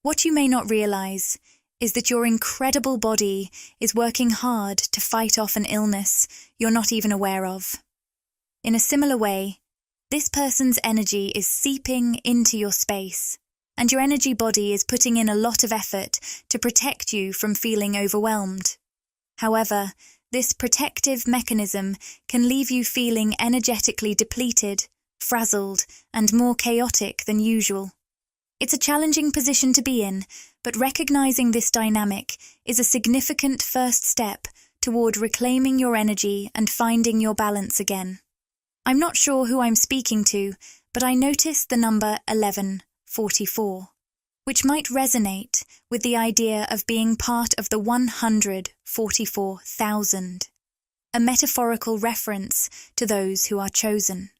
What you may not realize is that your incredible body is working hard to fight off an illness you're not even aware of. In a similar way, this person's energy is seeping into your space, and your energy body is putting in a lot of effort to protect you from feeling overwhelmed. However, this protective mechanism can leave you feeling energetically depleted, frazzled, and more chaotic than usual. It's a challenging position to be in, but recognizing this dynamic is a significant first step toward reclaiming your energy and finding your balance again. I'm not sure who I'm speaking to, but I noticed the number 1144, which might resonate with the idea of being part of the 144,000, a metaphorical reference to those who are chosen.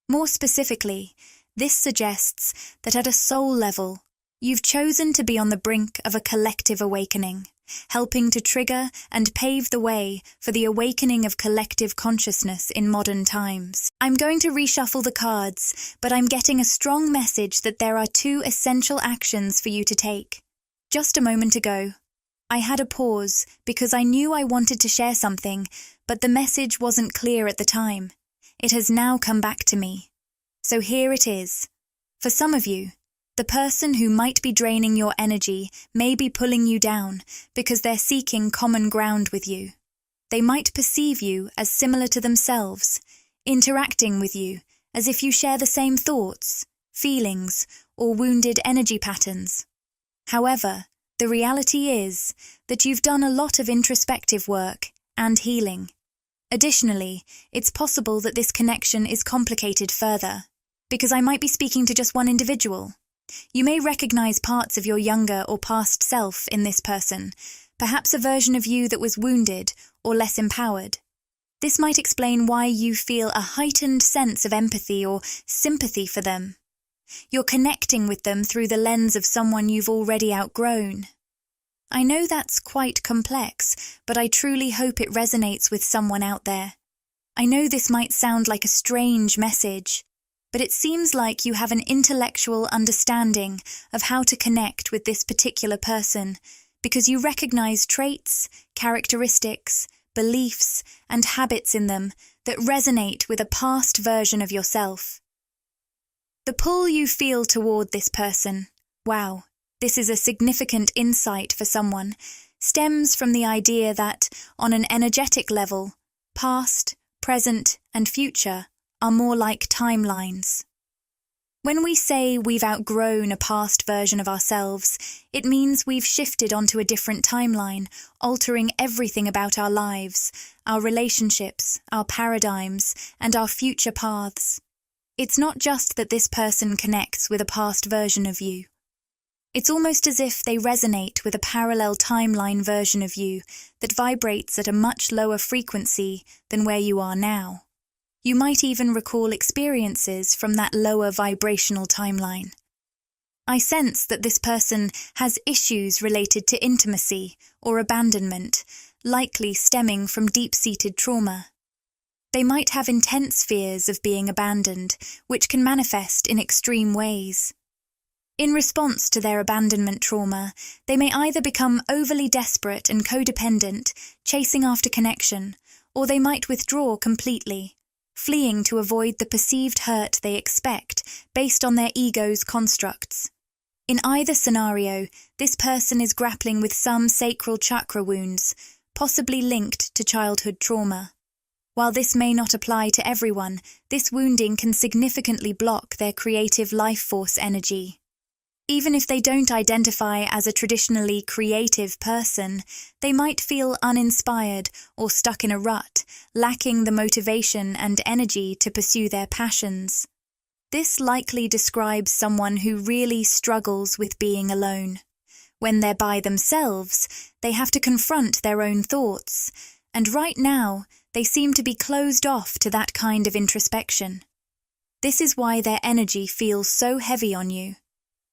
More specifically, this suggests that at a soul level, you've chosen to be on the brink of a collective awakening, helping to trigger and pave the way for the awakening of collective consciousness in modern times. I'm going to reshuffle the cards, but I'm getting a strong message that there are two essential actions for you to take. Just a moment ago, I had a pause because I knew I wanted to share something, but the message wasn't clear at the time. It has now come back to me. So here it is. For some of you, the person who might be draining your energy may be pulling you down because they're seeking common ground with you. They might perceive you as similar to themselves, interacting with you as if you share the same thoughts, feelings, or wounded energy patterns. However, the reality is that you've done a lot of introspective work and healing. Additionally, it's possible that this connection is complicated further, because I might be speaking to just one individual. You may recognize parts of your younger or past self in this person, perhaps a version of you that was wounded or less empowered. This might explain why you feel a heightened sense of empathy or sympathy for them. You're connecting with them through the lens of someone you've already outgrown. I know that's quite complex, but I truly hope it resonates with someone out there. I know this might sound like a strange message, but it seems like you have an intellectual understanding of how to connect with this particular person because you recognize traits, characteristics, beliefs, and habits in them that resonate with a past version of yourself. The pull you feel toward this person, wow, this is a significant insight for someone, stems from the idea that, on an energetic level, past, present, and future are more like timelines. When we say we've outgrown a past version of ourselves, it means we've shifted onto a different timeline, altering everything about our lives, our relationships, our paradigms, and our future paths. It's not just that this person connects with a past version of you. It's almost as if they resonate with a parallel timeline version of you that vibrates at a much lower frequency than where you are now. You might even recall experiences from that lower vibrational timeline. I sense that this person has issues related to intimacy or abandonment, likely stemming from deep-seated trauma. They might have intense fears of being abandoned, which can manifest in extreme ways. In response to their abandonment trauma, they may either become overly desperate and codependent, chasing after connection, or they might withdraw completely, fleeing to avoid the perceived hurt they expect based on their ego's constructs. In either scenario, this person is grappling with some sacral chakra wounds, possibly linked to childhood trauma. While this may not apply to everyone, this wounding can significantly block their creative life force energy. Even if they don't identify as a traditionally creative person, they might feel uninspired or stuck in a rut, lacking the motivation and energy to pursue their passions. This likely describes someone who really struggles with being alone. When they're by themselves, they have to confront their own thoughts, and right now, they seem to be closed off to that kind of introspection. This is why their energy feels so heavy on you.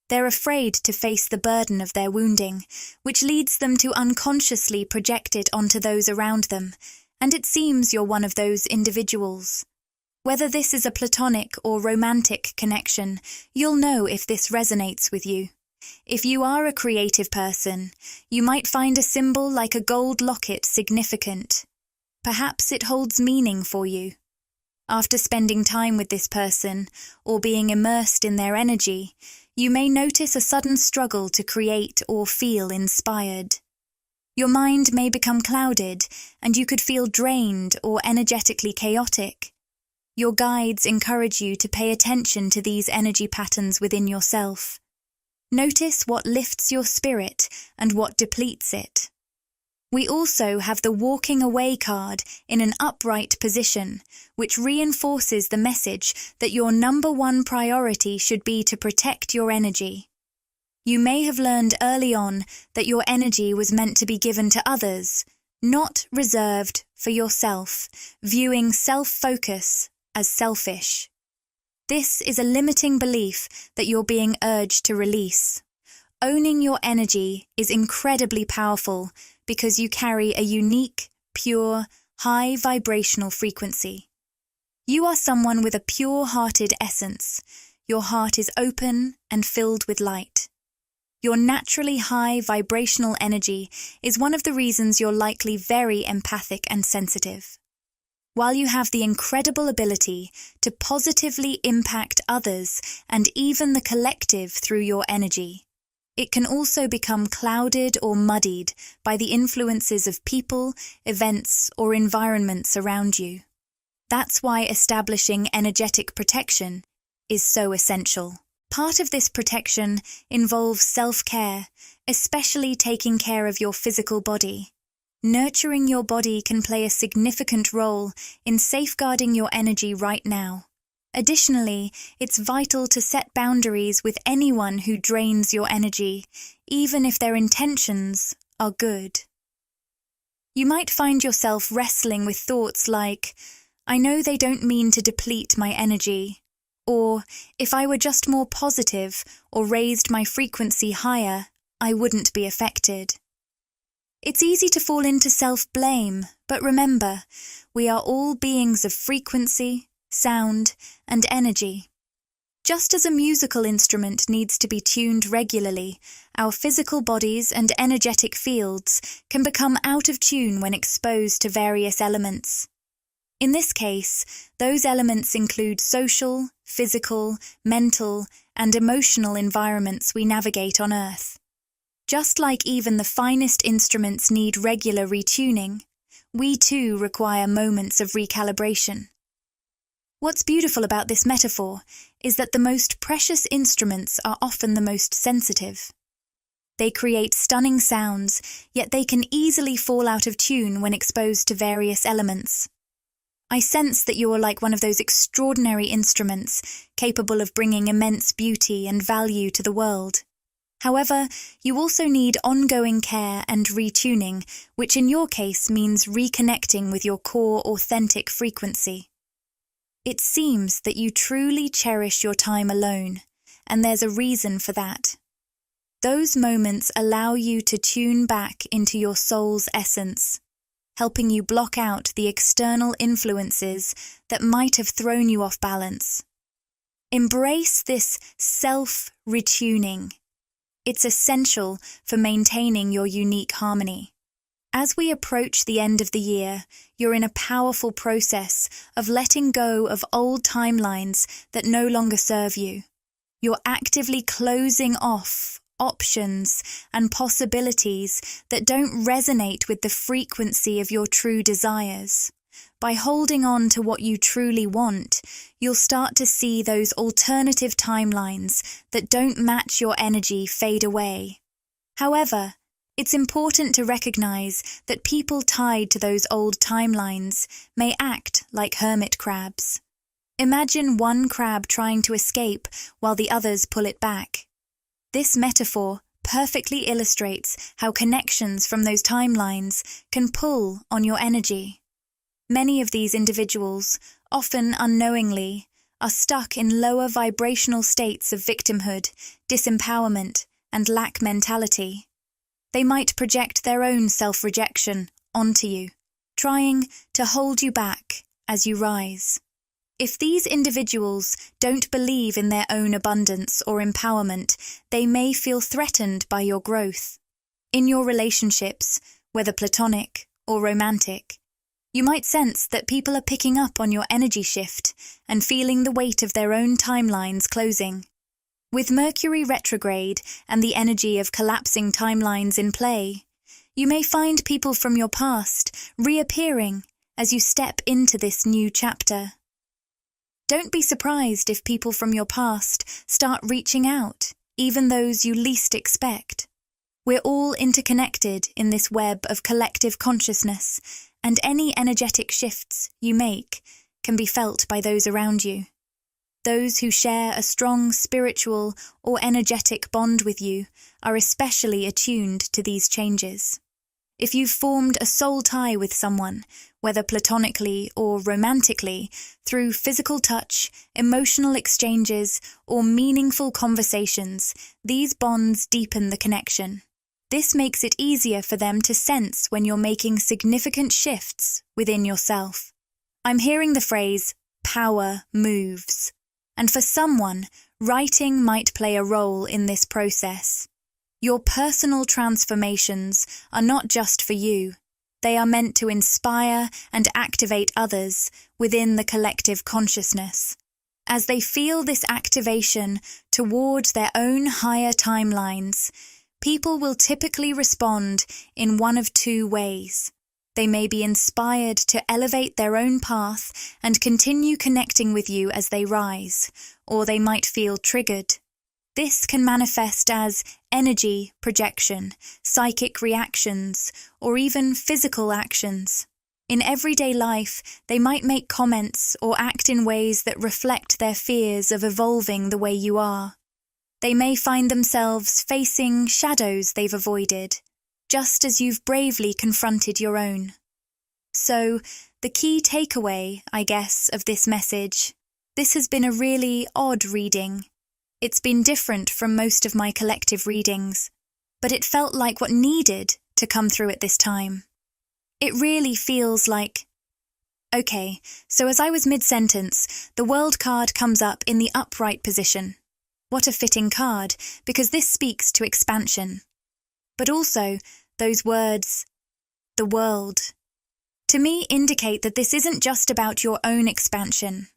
They're afraid to face the burden of their wounding, which leads them to unconsciously project it onto those around them, and it seems you're one of those individuals. Whether this is a platonic or romantic connection, you'll know if this resonates with you. If you are a creative person, you might find a symbol like a gold locket significant. Perhaps it holds meaning for you. After spending time with this person, or being immersed in their energy, you may notice a sudden struggle to create or feel inspired. Your mind may become clouded, and you could feel drained or energetically chaotic. Your guides encourage you to pay attention to these energy patterns within yourself. Notice what lifts your spirit and what depletes it. We also have the walking away card in an upright position, which reinforces the message that your number one priority should be to protect your energy. You may have learned early on that your energy was meant to be given to others, not reserved for yourself, viewing self-focus as selfish. This is a limiting belief that you're being urged to release. Owning your energy is incredibly powerful because you carry a unique, pure, high vibrational frequency. You are someone with a pure-hearted essence. Your heart is open and filled with light. Your naturally high vibrational energy is one of the reasons you're likely very empathic and sensitive. While you have the incredible ability to positively impact others and even the collective through your energy, it can also become clouded or muddied by the influences of people, events, or environments around you. That's why establishing energetic protection is so essential. Part of this protection involves self-care, especially taking care of your physical body. Nurturing your body can play a significant role in safeguarding your energy right now. Additionally, it's vital to set boundaries with anyone who drains your energy, even if their intentions are good. You might find yourself wrestling with thoughts like, "I know they don't mean to deplete my energy," or "if I were just more positive or raised my frequency higher, I wouldn't be affected." It's easy to fall into self-blame, but remember, we are all beings of frequency, sound, and energy. Just as a musical instrument needs to be tuned regularly, our physical bodies and energetic fields can become out of tune when exposed to various elements. In this case, those elements include social, physical, mental, and emotional environments we navigate on Earth. Just like even the finest instruments need regular retuning, we too require moments of recalibration. What's beautiful about this metaphor is that the most precious instruments are often the most sensitive. They create stunning sounds, yet they can easily fall out of tune when exposed to various elements. I sense that you are like one of those extraordinary instruments, capable of bringing immense beauty and value to the world. However, you also need ongoing care and retuning, which in your case means reconnecting with your core authentic frequency. It seems that you truly cherish your time alone, and there's a reason for that. Those moments allow you to tune back into your soul's essence. helping you block out the external influences that might have thrown you off balance. Embrace this self-retuning. It's essential for maintaining your unique harmony. As we approach the end of the year, you're in a powerful process of letting go of old timelines that no longer serve you. You're actively closing off options and possibilities that don't resonate with the frequency of your true desires. By holding on to what you truly want, you'll start to see those alternative timelines that don't match your energy fade away. However, it's important to recognize that people tied to those old timelines may act like hermit crabs. Imagine one crab trying to escape while the others pull it back. This metaphor perfectly illustrates how connections from those timelines can pull on your energy. Many of these individuals, often unknowingly, are stuck in lower vibrational states of victimhood, disempowerment, and lack mentality. They might project their own self-rejection onto you, trying to hold you back as you rise. If these individuals don't believe in their own abundance or empowerment, they may feel threatened by your growth. In your relationships, whether platonic or romantic, you might sense that people are picking up on your energy shift and feeling the weight of their own timelines closing. With Mercury retrograde and the energy of collapsing timelines in play, you may find people from your past reappearing as you step into this new chapter. Don't be surprised if people from your past start reaching out, even those you least expect. We're all interconnected in this web of collective consciousness, and any energetic shifts you make can be felt by those around you. Those who share a strong spiritual or energetic bond with you are especially attuned to these changes. If you've formed a soul tie with someone, whether platonically or romantically, through physical touch, emotional exchanges, or meaningful conversations, these bonds deepen the connection. This makes it easier for them to sense when you're making significant shifts within yourself. I'm hearing the phrase, power moves. And for someone, writing might play a role in this process. Your personal transformations are not just for you. They are meant to inspire and activate others within the collective consciousness. As they feel this activation towards their own higher timelines, people will typically respond in one of two ways. They may be inspired to elevate their own path and continue connecting with you as they rise, or they might feel triggered. This can manifest as energy projection, psychic reactions, or even physical actions. In everyday life, they might make comments or act in ways that reflect their fears of evolving the way you are. They may find themselves facing shadows they've avoided, just as you've bravely confronted your own. So, the key takeaway, I guess, of this message, this has been a really odd reading. It's been different from most of my collective readings, but it felt like what needed to come through at this time. It really feels like... Okay, so as I was mid-sentence, the World card comes up in the upright position. What a fitting card, because this speaks to expansion. But also, those words, the world, to me indicate that this isn't just about your own expansion.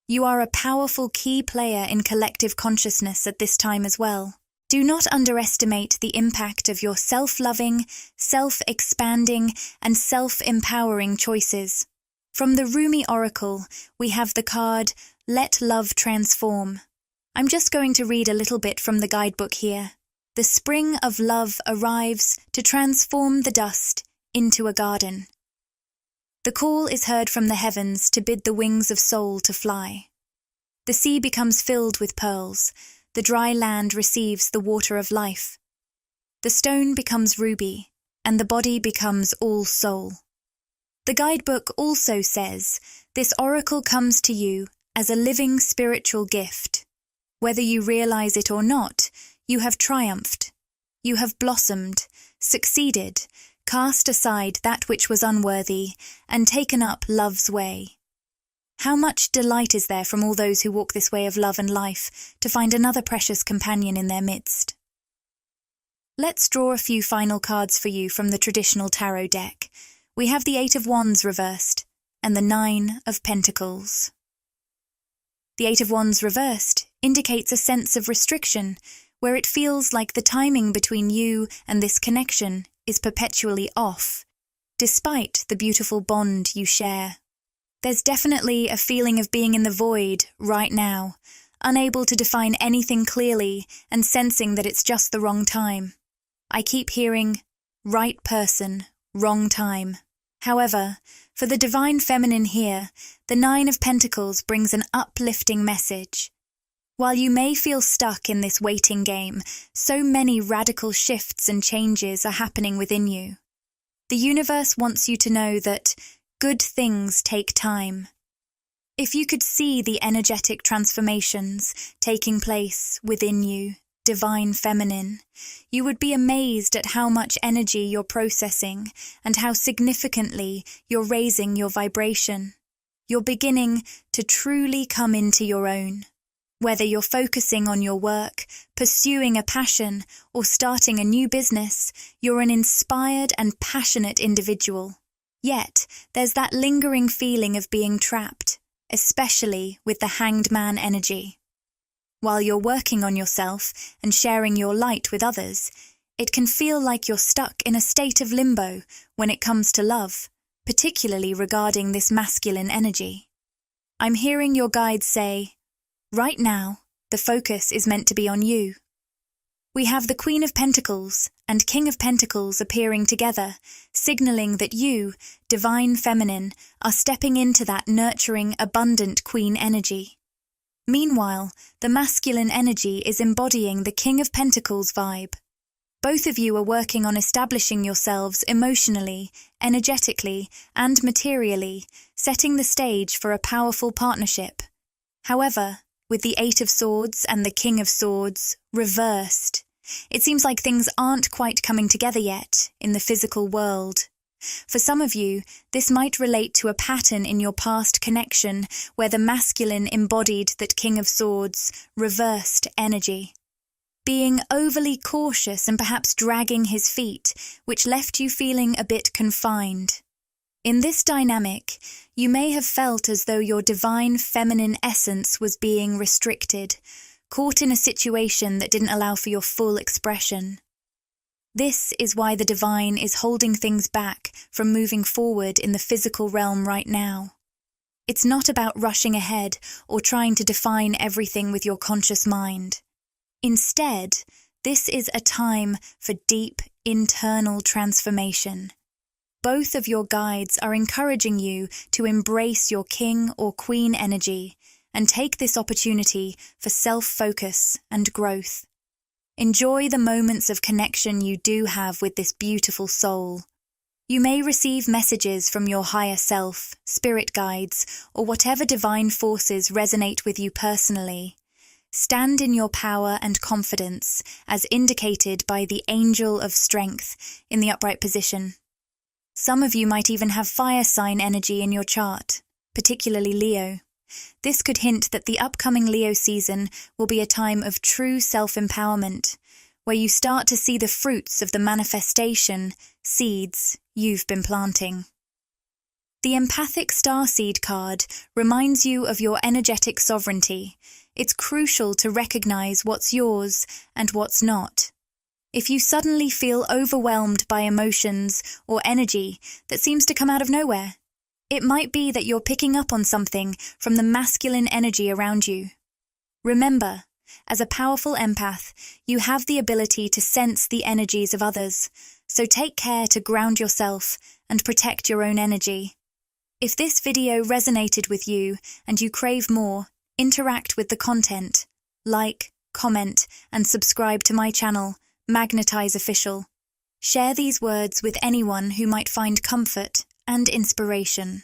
You are a powerful key player in collective consciousness at this time as well. Do not underestimate the impact of your self-loving, self-expanding, and self-empowering choices. From the Rumi Oracle, we have the card, Let Love Transform. I'm just going to read a little bit from the guidebook here. The spring of love arrives to transform the dust into a garden. The call is heard from the heavens to bid the wings of soul to fly. The sea becomes filled with pearls. The dry land receives the water of life. The stone becomes ruby, and the body becomes all soul. The guidebook also says, this oracle comes to you as a living spiritual gift. Whether you realize it or not, you have triumphed. You have blossomed, succeeded, cast aside that which was unworthy, and taken up love's way. How much delight is there from all those who walk this way of love and life to find another precious companion in their midst. Let's draw a few final cards for you from the traditional tarot deck. We have the 8 of Wands reversed and the 9 of Pentacles. The 8 of Wands reversed indicates a sense of restriction, where it feels like the timing between you and this connection is perpetually off, despite the beautiful bond you share. There's definitely a feeling of being in the void right now, unable to define anything clearly and sensing that it's just the wrong time. I keep hearing, right person, wrong time. However, for the divine feminine here, the 9 of Pentacles brings an uplifting message. While you may feel stuck in this waiting game, so many radical shifts and changes are happening within you. The universe wants you to know that good things take time. If you could see the energetic transformations taking place within you, divine feminine, you would be amazed at how much energy you're processing and how significantly you're raising your vibration. You're beginning to truly come into your own. Whether you're focusing on your work, pursuing a passion, or starting a new business, you're an inspired and passionate individual. Yet, there's that lingering feeling of being trapped, especially with the Hanged Man energy. While you're working on yourself and sharing your light with others, it can feel like you're stuck in a state of limbo when it comes to love, particularly regarding this masculine energy. I'm hearing your guides say, right now, the focus is meant to be on you. We have the Queen of Pentacles and King of Pentacles appearing together, signaling that you, divine feminine, are stepping into that nurturing, abundant queen energy. Meanwhile, the masculine energy is embodying the King of Pentacles vibe. Both of you are working on establishing yourselves emotionally, energetically, and materially, setting the stage for a powerful partnership. However, with the 8 of Swords and the King of Swords reversed, it seems like things aren't quite coming together yet in the physical world. For some of you, this might relate to a pattern in your past connection where the masculine embodied that King of Swords reversed energy. Being overly cautious and perhaps dragging his feet, which left you feeling a bit confined. In this dynamic, you may have felt as though your divine feminine essence was being restricted, caught in a situation that didn't allow for your full expression. This is why the divine is holding things back from moving forward in the physical realm right now. It's not about rushing ahead or trying to define everything with your conscious mind. Instead, this is a time for deep internal transformation. Both of your guides are encouraging you to embrace your king or queen energy and take this opportunity for self-focus and growth. Enjoy the moments of connection you do have with this beautiful soul. You may receive messages from your higher self, spirit guides, or whatever divine forces resonate with you personally. Stand in your power and confidence, as indicated by the Angel of Strength in the upright position. Some of you might even have fire sign energy in your chart, particularly Leo. This could hint that the upcoming Leo season will be a time of true self-empowerment, where you start to see the fruits of the manifestation, seeds you've been planting. The empathic starseed card reminds you of your energetic sovereignty. It's crucial to recognize what's yours and what's not. If you suddenly feel overwhelmed by emotions or energy that seems to come out of nowhere, it might be that you're picking up on something from the masculine energy around you. Remember, as a powerful empath, you have the ability to sense the energies of others, so take care to ground yourself and protect your own energy. If this video resonated with you and you crave more, interact with the content, like, comment, and subscribe to my channel, Magnetize Official. Share these words with anyone who might find comfort and inspiration.